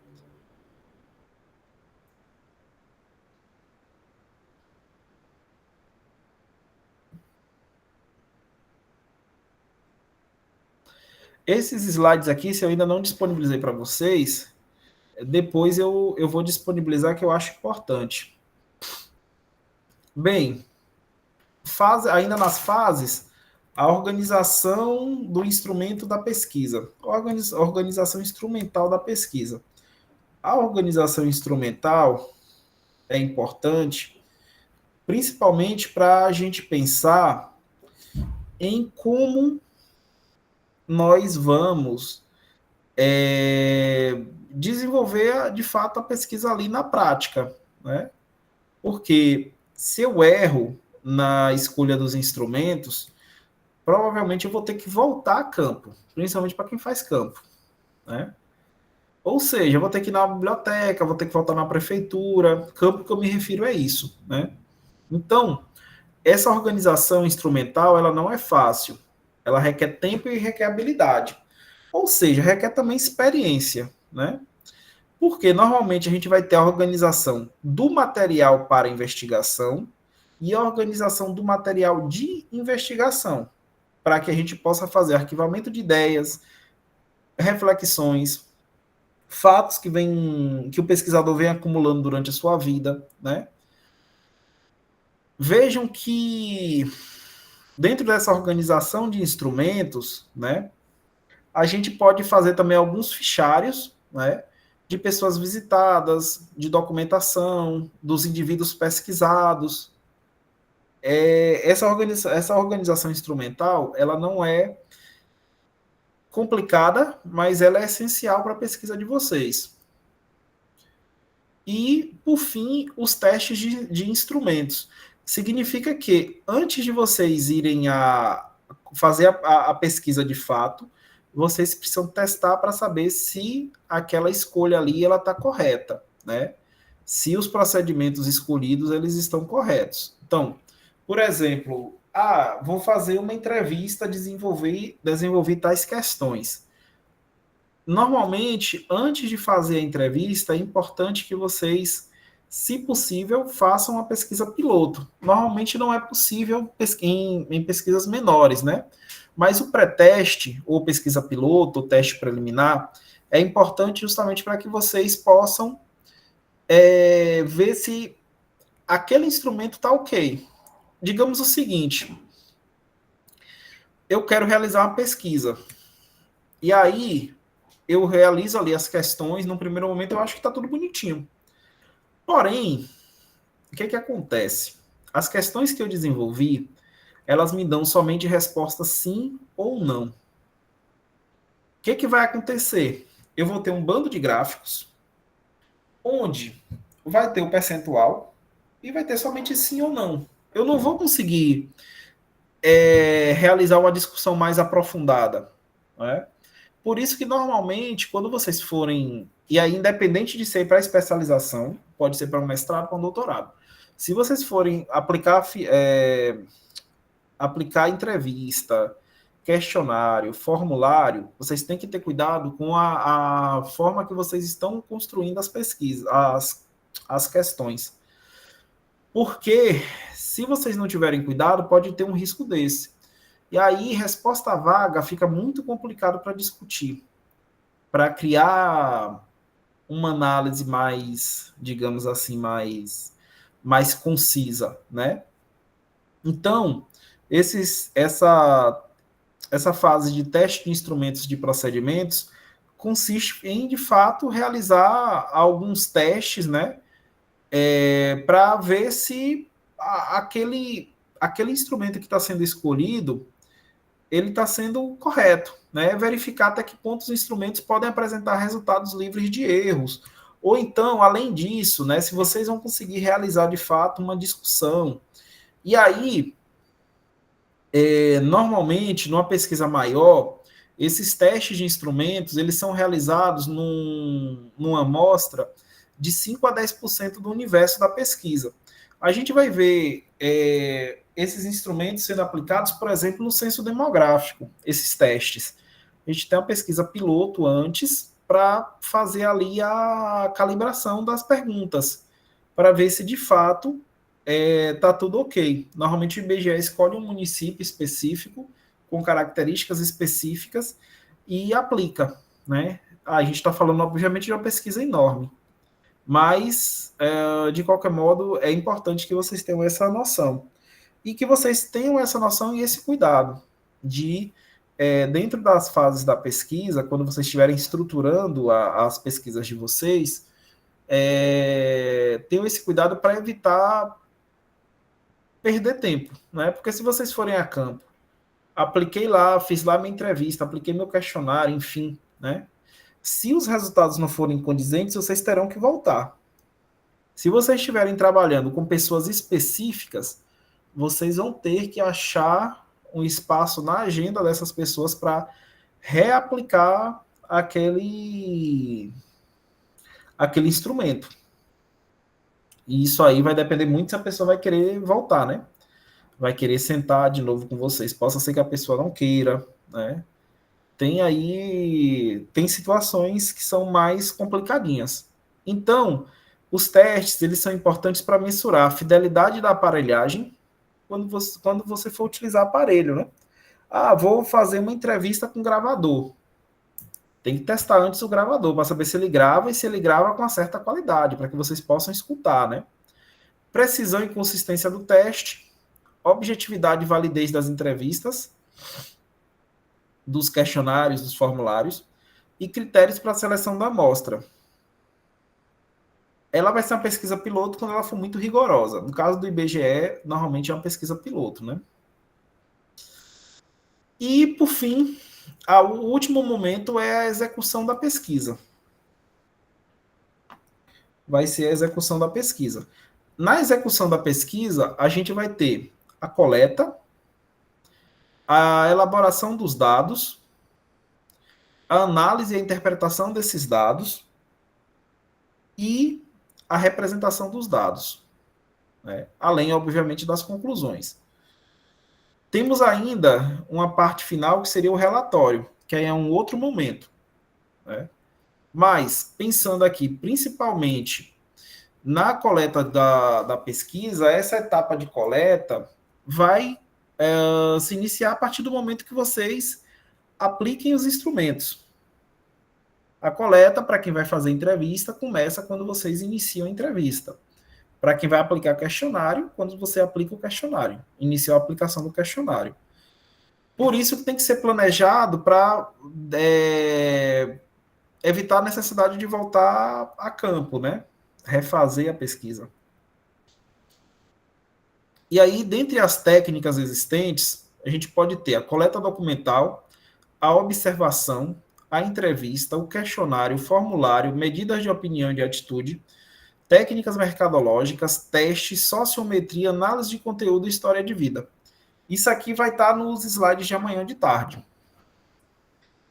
Esses slides aqui, se eu ainda não disponibilizei para vocês, depois eu vou disponibilizar, que eu acho importante. Bem, ainda nas fases, a organização do instrumento da pesquisa, organização instrumental da pesquisa. A organização instrumental é importante, principalmente para a gente pensar em como nós vamos desenvolver, de fato, a pesquisa ali na prática, né? Porque se eu erro na escolha dos instrumentos, provavelmente eu vou ter que voltar a campo, principalmente para quem faz campo, né? Ou seja, eu vou ter que ir na biblioteca, vou ter que voltar na prefeitura, campo que eu me refiro é isso, né? Então, essa organização instrumental, ela não é fácil, ela requer tempo e requer habilidade, ou seja, requer também experiência, né? Porque normalmente a gente vai ter a organização do material para investigação e a organização do material de investigação, para que a gente possa fazer arquivamento de ideias, reflexões, fatos que o pesquisador vem acumulando durante a sua vida, né? Vejam que dentro dessa organização de instrumentos, né, a gente pode fazer também alguns fichários, né, de pessoas visitadas, de documentação, dos indivíduos pesquisados. Essa organização instrumental, ela não é complicada, mas ela é essencial para a pesquisa de vocês. E, por fim, os testes de instrumentos. Significa que, antes de vocês irem a fazer a pesquisa de fato, vocês precisam testar para saber se aquela escolha ali está correta, né? Se os procedimentos escolhidos eles estão corretos. Então, por exemplo, vou fazer uma entrevista, desenvolver tais questões. Normalmente, antes de fazer a entrevista, é importante que vocês, se possível, façam uma pesquisa piloto. Normalmente não é possível em pesquisas menores, né? Mas o pré-teste, ou pesquisa piloto, ou teste preliminar, é importante justamente para que vocês possam ver se aquele instrumento está ok. Digamos o seguinte, eu quero realizar uma pesquisa, e aí eu realizo ali as questões, no primeiro momento eu acho que está tudo bonitinho. Porém, o que acontece? As questões que eu desenvolvi, elas me dão somente resposta sim ou não. O que vai acontecer? Eu vou ter um bando de gráficos, onde vai ter o percentual, e vai ter somente sim ou não. Eu não vou conseguir realizar uma discussão mais aprofundada, né? Por isso que, normalmente, quando vocês forem... E aí, independente de ser para especialização, pode ser para um mestrado, para um doutorado. Se vocês forem aplicar entrevista, questionário, formulário, vocês têm que ter cuidado com a forma que vocês estão construindo as pesquisas, as questões. Porque, se vocês não tiverem cuidado, pode ter um risco desse. E aí, resposta vaga fica muito complicado para discutir, para criar uma análise mais, digamos assim, mais concisa, né? Então, essa fase de teste de instrumentos de procedimentos consiste em, de fato, realizar alguns testes, né? Para ver se aquele instrumento que está sendo escolhido ele está sendo correto, né? Verificar até que ponto os instrumentos podem apresentar resultados livres de erros. Ou então, além disso, né, se vocês vão conseguir realizar de fato uma discussão. E aí, normalmente, numa pesquisa maior, esses testes de instrumentos, eles são realizados numa amostra de 5 a 10% do universo da pesquisa. A gente vai ver esses instrumentos sendo aplicados, por exemplo, no censo demográfico, esses testes. A gente tem uma pesquisa piloto antes para fazer ali a calibração das perguntas, para ver se de fato está tudo ok. Normalmente o IBGE escolhe um município específico, com características específicas, e aplica, né, A gente está falando, obviamente, de uma pesquisa enorme, mas, de qualquer modo, é importante que vocês tenham essa noção. E que vocês tenham essa noção e esse cuidado de, dentro das fases da pesquisa, quando vocês estiverem estruturando as pesquisas de vocês, tenham esse cuidado para evitar perder tempo, né? Porque se vocês forem a campo, apliquei lá, fiz lá minha entrevista, apliquei meu questionário, enfim, né? Se os resultados não forem condizentes, vocês terão que voltar. Se vocês estiverem trabalhando com pessoas específicas, vocês vão ter que achar um espaço na agenda dessas pessoas para reaplicar aquele instrumento. E isso aí vai depender muito se a pessoa vai querer voltar, né? Vai querer sentar de novo com vocês. Possa ser que a pessoa não queira, né? Tem situações que são mais complicadinhas. Então, os testes, eles são importantes para mensurar a fidelidade da aparelhagem quando você for utilizar aparelho, né? Vou fazer uma entrevista com gravador. Tem que testar antes o gravador para saber se ele grava e se ele grava com uma certa qualidade, para que vocês possam escutar, né? Precisão e consistência do teste, objetividade e validez das entrevistas, dos questionários, dos formulários, e critérios para a seleção da amostra. Ela vai ser uma pesquisa piloto quando ela for muito rigorosa. No caso do IBGE, normalmente é uma pesquisa piloto, né? E, por fim, o último momento é a execução da pesquisa. Vai ser a execução da pesquisa. Na execução da pesquisa, a gente vai ter a coleta, a elaboração dos dados, a análise e a interpretação desses dados e a representação dos dados, né? Além, obviamente, das conclusões. Temos ainda uma parte final que seria o relatório, que aí é um outro momento, né? Mas, pensando aqui, principalmente na coleta da pesquisa, essa etapa de coleta vai se iniciar a partir do momento que vocês apliquem os instrumentos. A coleta, para quem vai fazer entrevista, começa quando vocês iniciam a entrevista. Para quem vai aplicar questionário, quando você aplica o questionário, iniciou a aplicação do questionário. Por isso que tem que ser planejado para evitar a necessidade de voltar a campo, né? Refazer a pesquisa. E aí, dentre as técnicas existentes, a gente pode ter a coleta documental, a observação, a entrevista, o questionário, o formulário, medidas de opinião e de atitude, técnicas mercadológicas, testes, sociometria, análise de conteúdo e história de vida. Isso aqui vai estar nos slides de amanhã de tarde.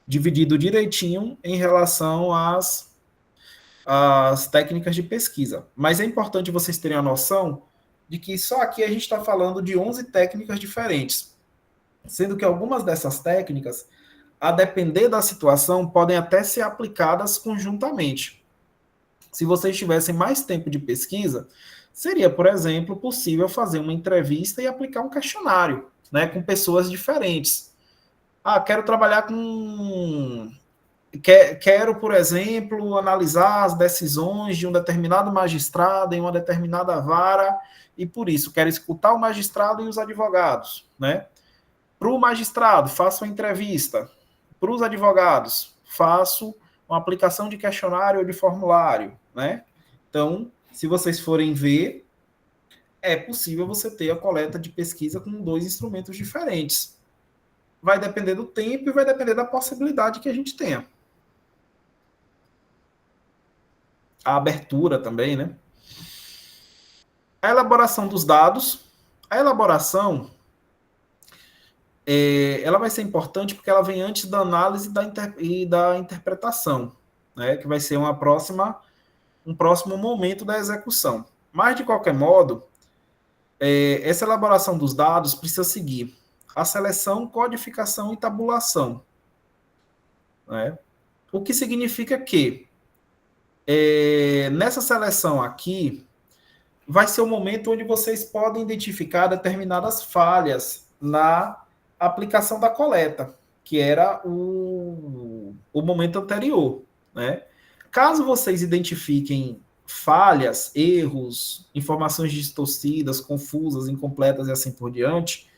Dividido direitinho em relação às técnicas de pesquisa. Mas é importante vocês terem a noção de que só aqui a gente está falando de 11 técnicas diferentes, sendo que algumas dessas técnicas, a depender da situação, podem até ser aplicadas conjuntamente. Se vocês tivessem mais tempo de pesquisa, seria, por exemplo, possível fazer uma entrevista e aplicar um questionário, né, com pessoas diferentes. Quero trabalhar com... Quero, por exemplo, analisar as decisões de um determinado magistrado em uma determinada vara e, por isso, quero escutar o magistrado e os advogados, né? Para o magistrado, faço uma entrevista. Para os advogados, faço uma aplicação de questionário ou de formulário, né? Então, se vocês forem ver, é possível você ter a coleta de pesquisa com 2 instrumentos diferentes. Vai depender do tempo e vai depender da possibilidade que a gente tenha. A abertura também, né? A elaboração dos dados. A elaboração, ela vai ser importante porque ela vem antes da análise e da interpretação, né? Que vai ser um próximo momento da execução. Mas, de qualquer modo, essa elaboração dos dados precisa seguir a seleção, codificação e tabulação, né? O que significa que nessa seleção aqui vai ser o momento onde vocês podem identificar determinadas falhas na aplicação da coleta, que era o momento anterior, né? Caso vocês identifiquem falhas, erros, informações distorcidas, confusas, incompletas e assim por diante,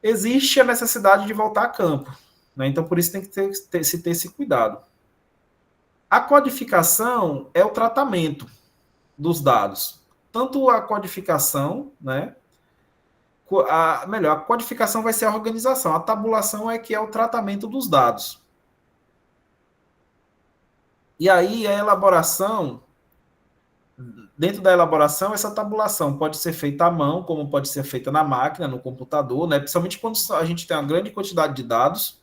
existe a necessidade de voltar a campo, né? Então, por isso tem que ter esse cuidado. A codificação é o tratamento dos dados. Tanto a codificação, né? A codificação vai ser a organização. A tabulação é que é o tratamento dos dados. E aí a elaboração, dentro da elaboração, essa tabulação pode ser feita à mão, como pode ser feita na máquina, no computador, né? Principalmente quando a gente tem uma grande quantidade de dados.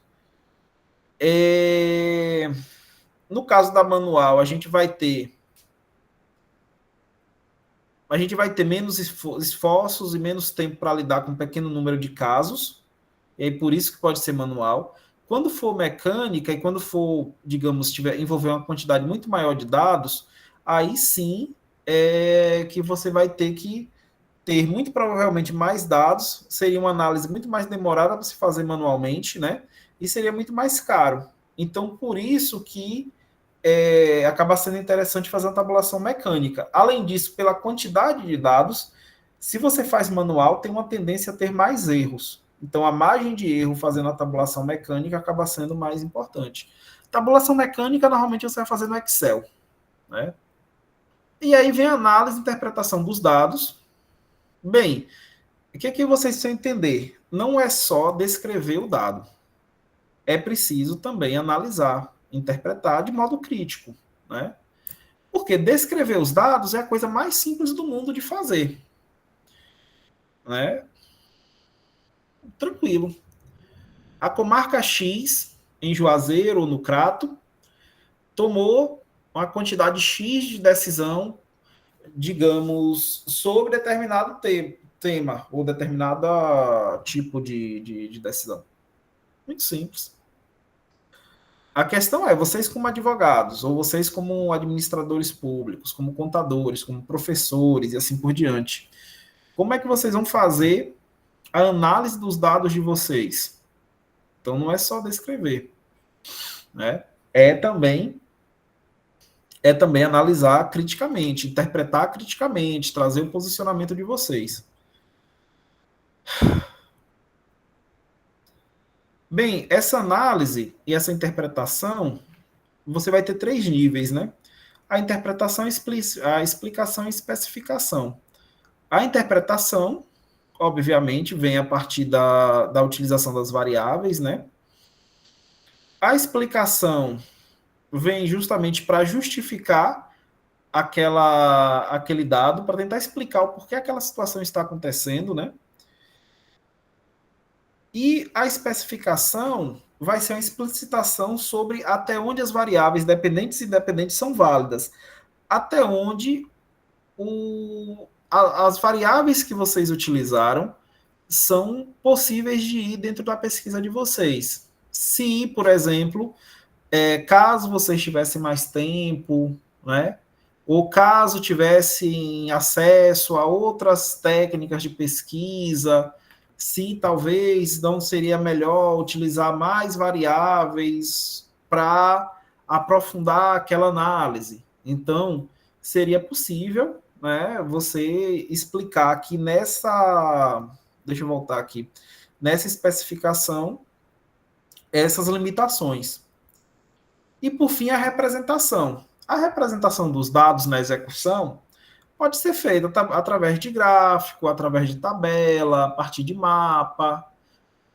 No caso da manual, a gente vai ter menos esforços e menos tempo para lidar com um pequeno número de casos, e aí por isso que pode ser manual. Quando for mecânica e quando for, digamos, envolver uma quantidade muito maior de dados, aí sim é que você vai ter que ter muito provavelmente mais dados, seria uma análise muito mais demorada para se fazer manualmente, né? E seria muito mais caro. Então, por isso que acaba sendo interessante fazer uma tabulação mecânica. Além disso, pela quantidade de dados, se você faz manual, tem uma tendência a ter mais erros. Então, a margem de erro fazendo a tabulação mecânica acaba sendo mais importante. Tabulação mecânica, normalmente, você vai fazer no Excel, né? E aí vem a análise e interpretação dos dados. Bem, o que vocês precisam entender? Não é só descrever o dado. É preciso também analisar, interpretar de modo crítico, né? Porque descrever os dados é a coisa mais simples do mundo de fazer, né? Tranquilo. A comarca X, em Juazeiro ou no Crato, tomou uma quantidade X de decisão, digamos, sobre determinado tema ou determinado tipo de decisão. Muito simples. A questão é, vocês como advogados, ou vocês como administradores públicos, como contadores, como professores e assim por diante, como é que vocês vão fazer a análise dos dados de vocês? Então, não é só descrever, né? É também analisar criticamente, interpretar criticamente, trazer o posicionamento de vocês. Bem, essa análise e essa interpretação, você vai ter 3 níveis, né? A interpretação, a explicação e especificação. A interpretação, obviamente, vem a partir da utilização das variáveis, né? A explicação vem justamente para justificar aquele dado, para tentar explicar o porquê aquela situação está acontecendo, né? E a especificação vai ser uma explicitação sobre até onde as variáveis dependentes e independentes são válidas, até onde as variáveis que vocês utilizaram são possíveis de ir dentro da pesquisa de vocês. Se, por exemplo, caso vocês tivessem mais tempo, né, ou caso tivessem acesso a outras técnicas de pesquisa, se talvez não seria melhor utilizar mais variáveis para aprofundar aquela análise. Então, seria possível, né, você explicar que deixa eu voltar aqui, nessa especificação, essas limitações. E, por fim, a representação. A representação dos dados na execução pode ser feita através de gráfico, através de tabela, a partir de mapa,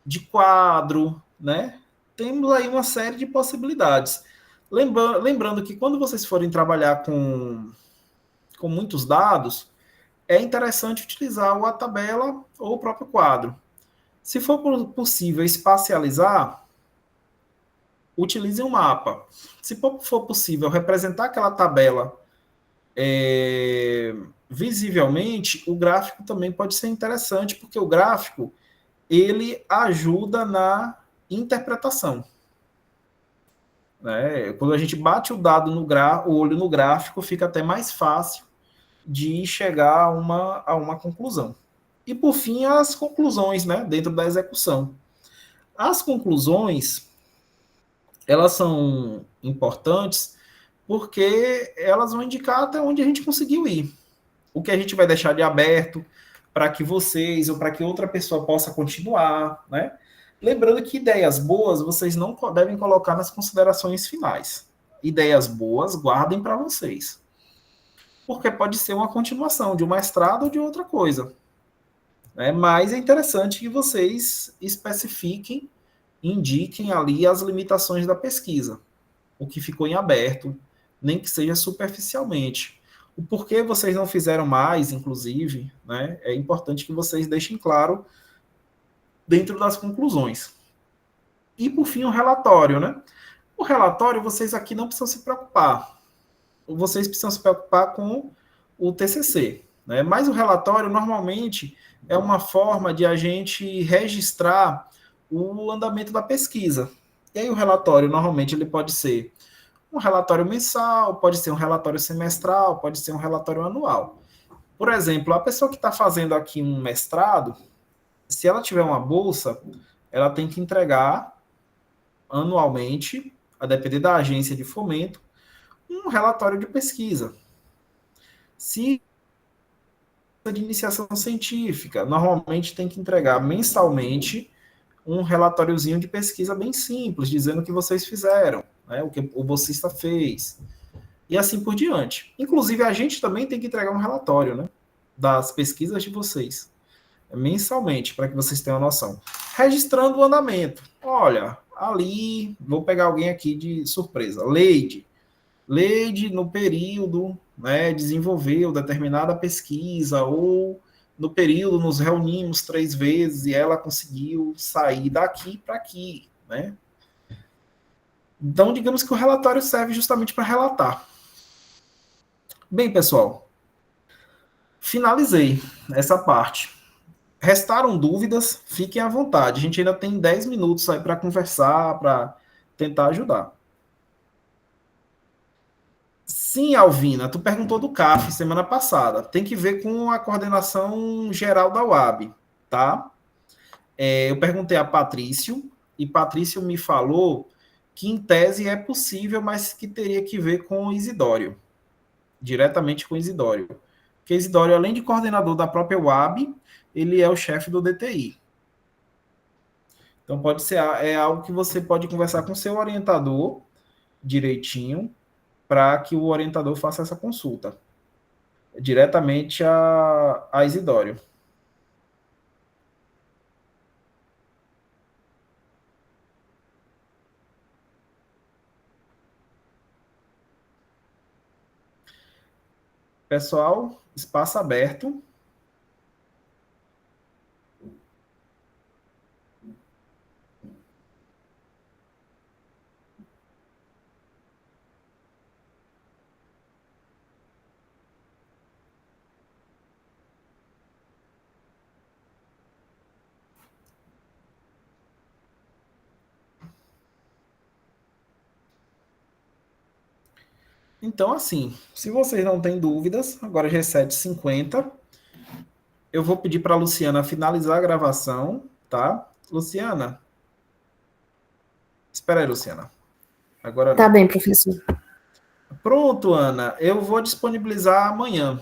de quadro, né? Temos aí uma série de possibilidades. Lembrando que quando vocês forem trabalhar com muitos dados, é interessante utilizar ou a tabela ou o próprio quadro. Se for possível espacializar, utilize um mapa. Se for possível representar aquela tabela visivelmente, o gráfico também pode ser interessante, porque o gráfico ele ajuda na interpretação. Né? Quando a gente bate o dado o olho no gráfico, fica até mais fácil de chegar a uma conclusão. E, por fim, as conclusões, né, dentro da execução. As conclusões, elas são importantes porque elas vão indicar até onde a gente conseguiu ir. O que a gente vai deixar de aberto para que vocês ou para que outra pessoa possa continuar, né? Lembrando que ideias boas vocês não devem colocar nas considerações finais. Ideias boas guardem para vocês. Porque pode ser uma continuação de um mestrado ou de outra coisa. Né? Mas é interessante que vocês especifiquem, indiquem ali as limitações da pesquisa, o que ficou em aberto, nem que seja superficialmente. O porquê vocês não fizeram mais, inclusive, né? É importante que vocês deixem claro dentro das conclusões. E, por fim, o relatório, né? O relatório, vocês aqui não precisam se preocupar. Vocês precisam se preocupar com o TCC, né? Mas o relatório, normalmente, é uma forma de a gente registrar o andamento da pesquisa. E aí o relatório, normalmente, ele pode ser um relatório mensal, pode ser um relatório semestral, pode ser um relatório anual. Por exemplo, a pessoa que está fazendo aqui um mestrado, se ela tiver uma bolsa, ela tem que entregar anualmente, a depender da agência de fomento, um relatório de pesquisa. Se de iniciação científica, normalmente tem que entregar mensalmente um relatóriozinho de pesquisa bem simples, dizendo o que vocês fizeram, né, o que o bolsista fez, e assim por diante. Inclusive, a gente também tem que entregar um relatório, né, das pesquisas de vocês, mensalmente, para que vocês tenham noção. Registrando o andamento. Olha, ali, vou pegar alguém aqui de surpresa. Leide, no período, né, desenvolveu determinada pesquisa, ou no período nos reunimos 3 vezes e ela conseguiu sair daqui para aqui, né? Então, digamos que o relatório serve justamente para relatar. Bem, pessoal, finalizei essa parte. Restaram dúvidas? Fiquem à vontade. A gente ainda tem 10 minutos aí para conversar, para tentar ajudar. Sim, Alvina, tu perguntou do CAF semana passada. Tem que ver com a coordenação geral da UAB, tá? Eu perguntei a Patrício, e Patrício me falou que em tese é possível, mas que teria que ver com o Isidório, diretamente com o Isidório. Porque Isidório, além de coordenador da própria UAB, ele é o chefe do DTI. Então pode ser algo que você pode conversar com seu orientador direitinho, para que o orientador faça essa consulta diretamente a Isidório. Pessoal, espaço aberto. Então, assim, se vocês não têm dúvidas, agora já é 7h50, eu vou pedir para a Luciana finalizar a gravação, tá? Luciana? Espera aí, Luciana. Agora Tá bem, professor. Pronto, Ana. Eu vou disponibilizar amanhã,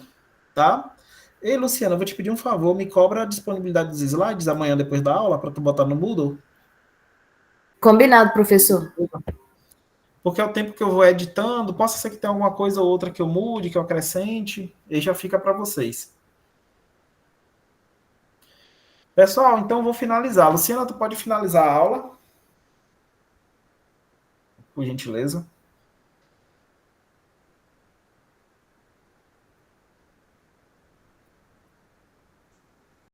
tá? Ei, Luciana, eu vou te pedir um favor. Me cobra a disponibilidade dos slides amanhã depois da aula para tu botar no Moodle. Combinado, professor. Porque é o tempo que eu vou editando, possa ser que tenha alguma coisa ou outra que eu mude, que eu acrescente, e já fica para vocês. Pessoal, então eu vou finalizar. Luciana, tu pode finalizar a aula? Por gentileza.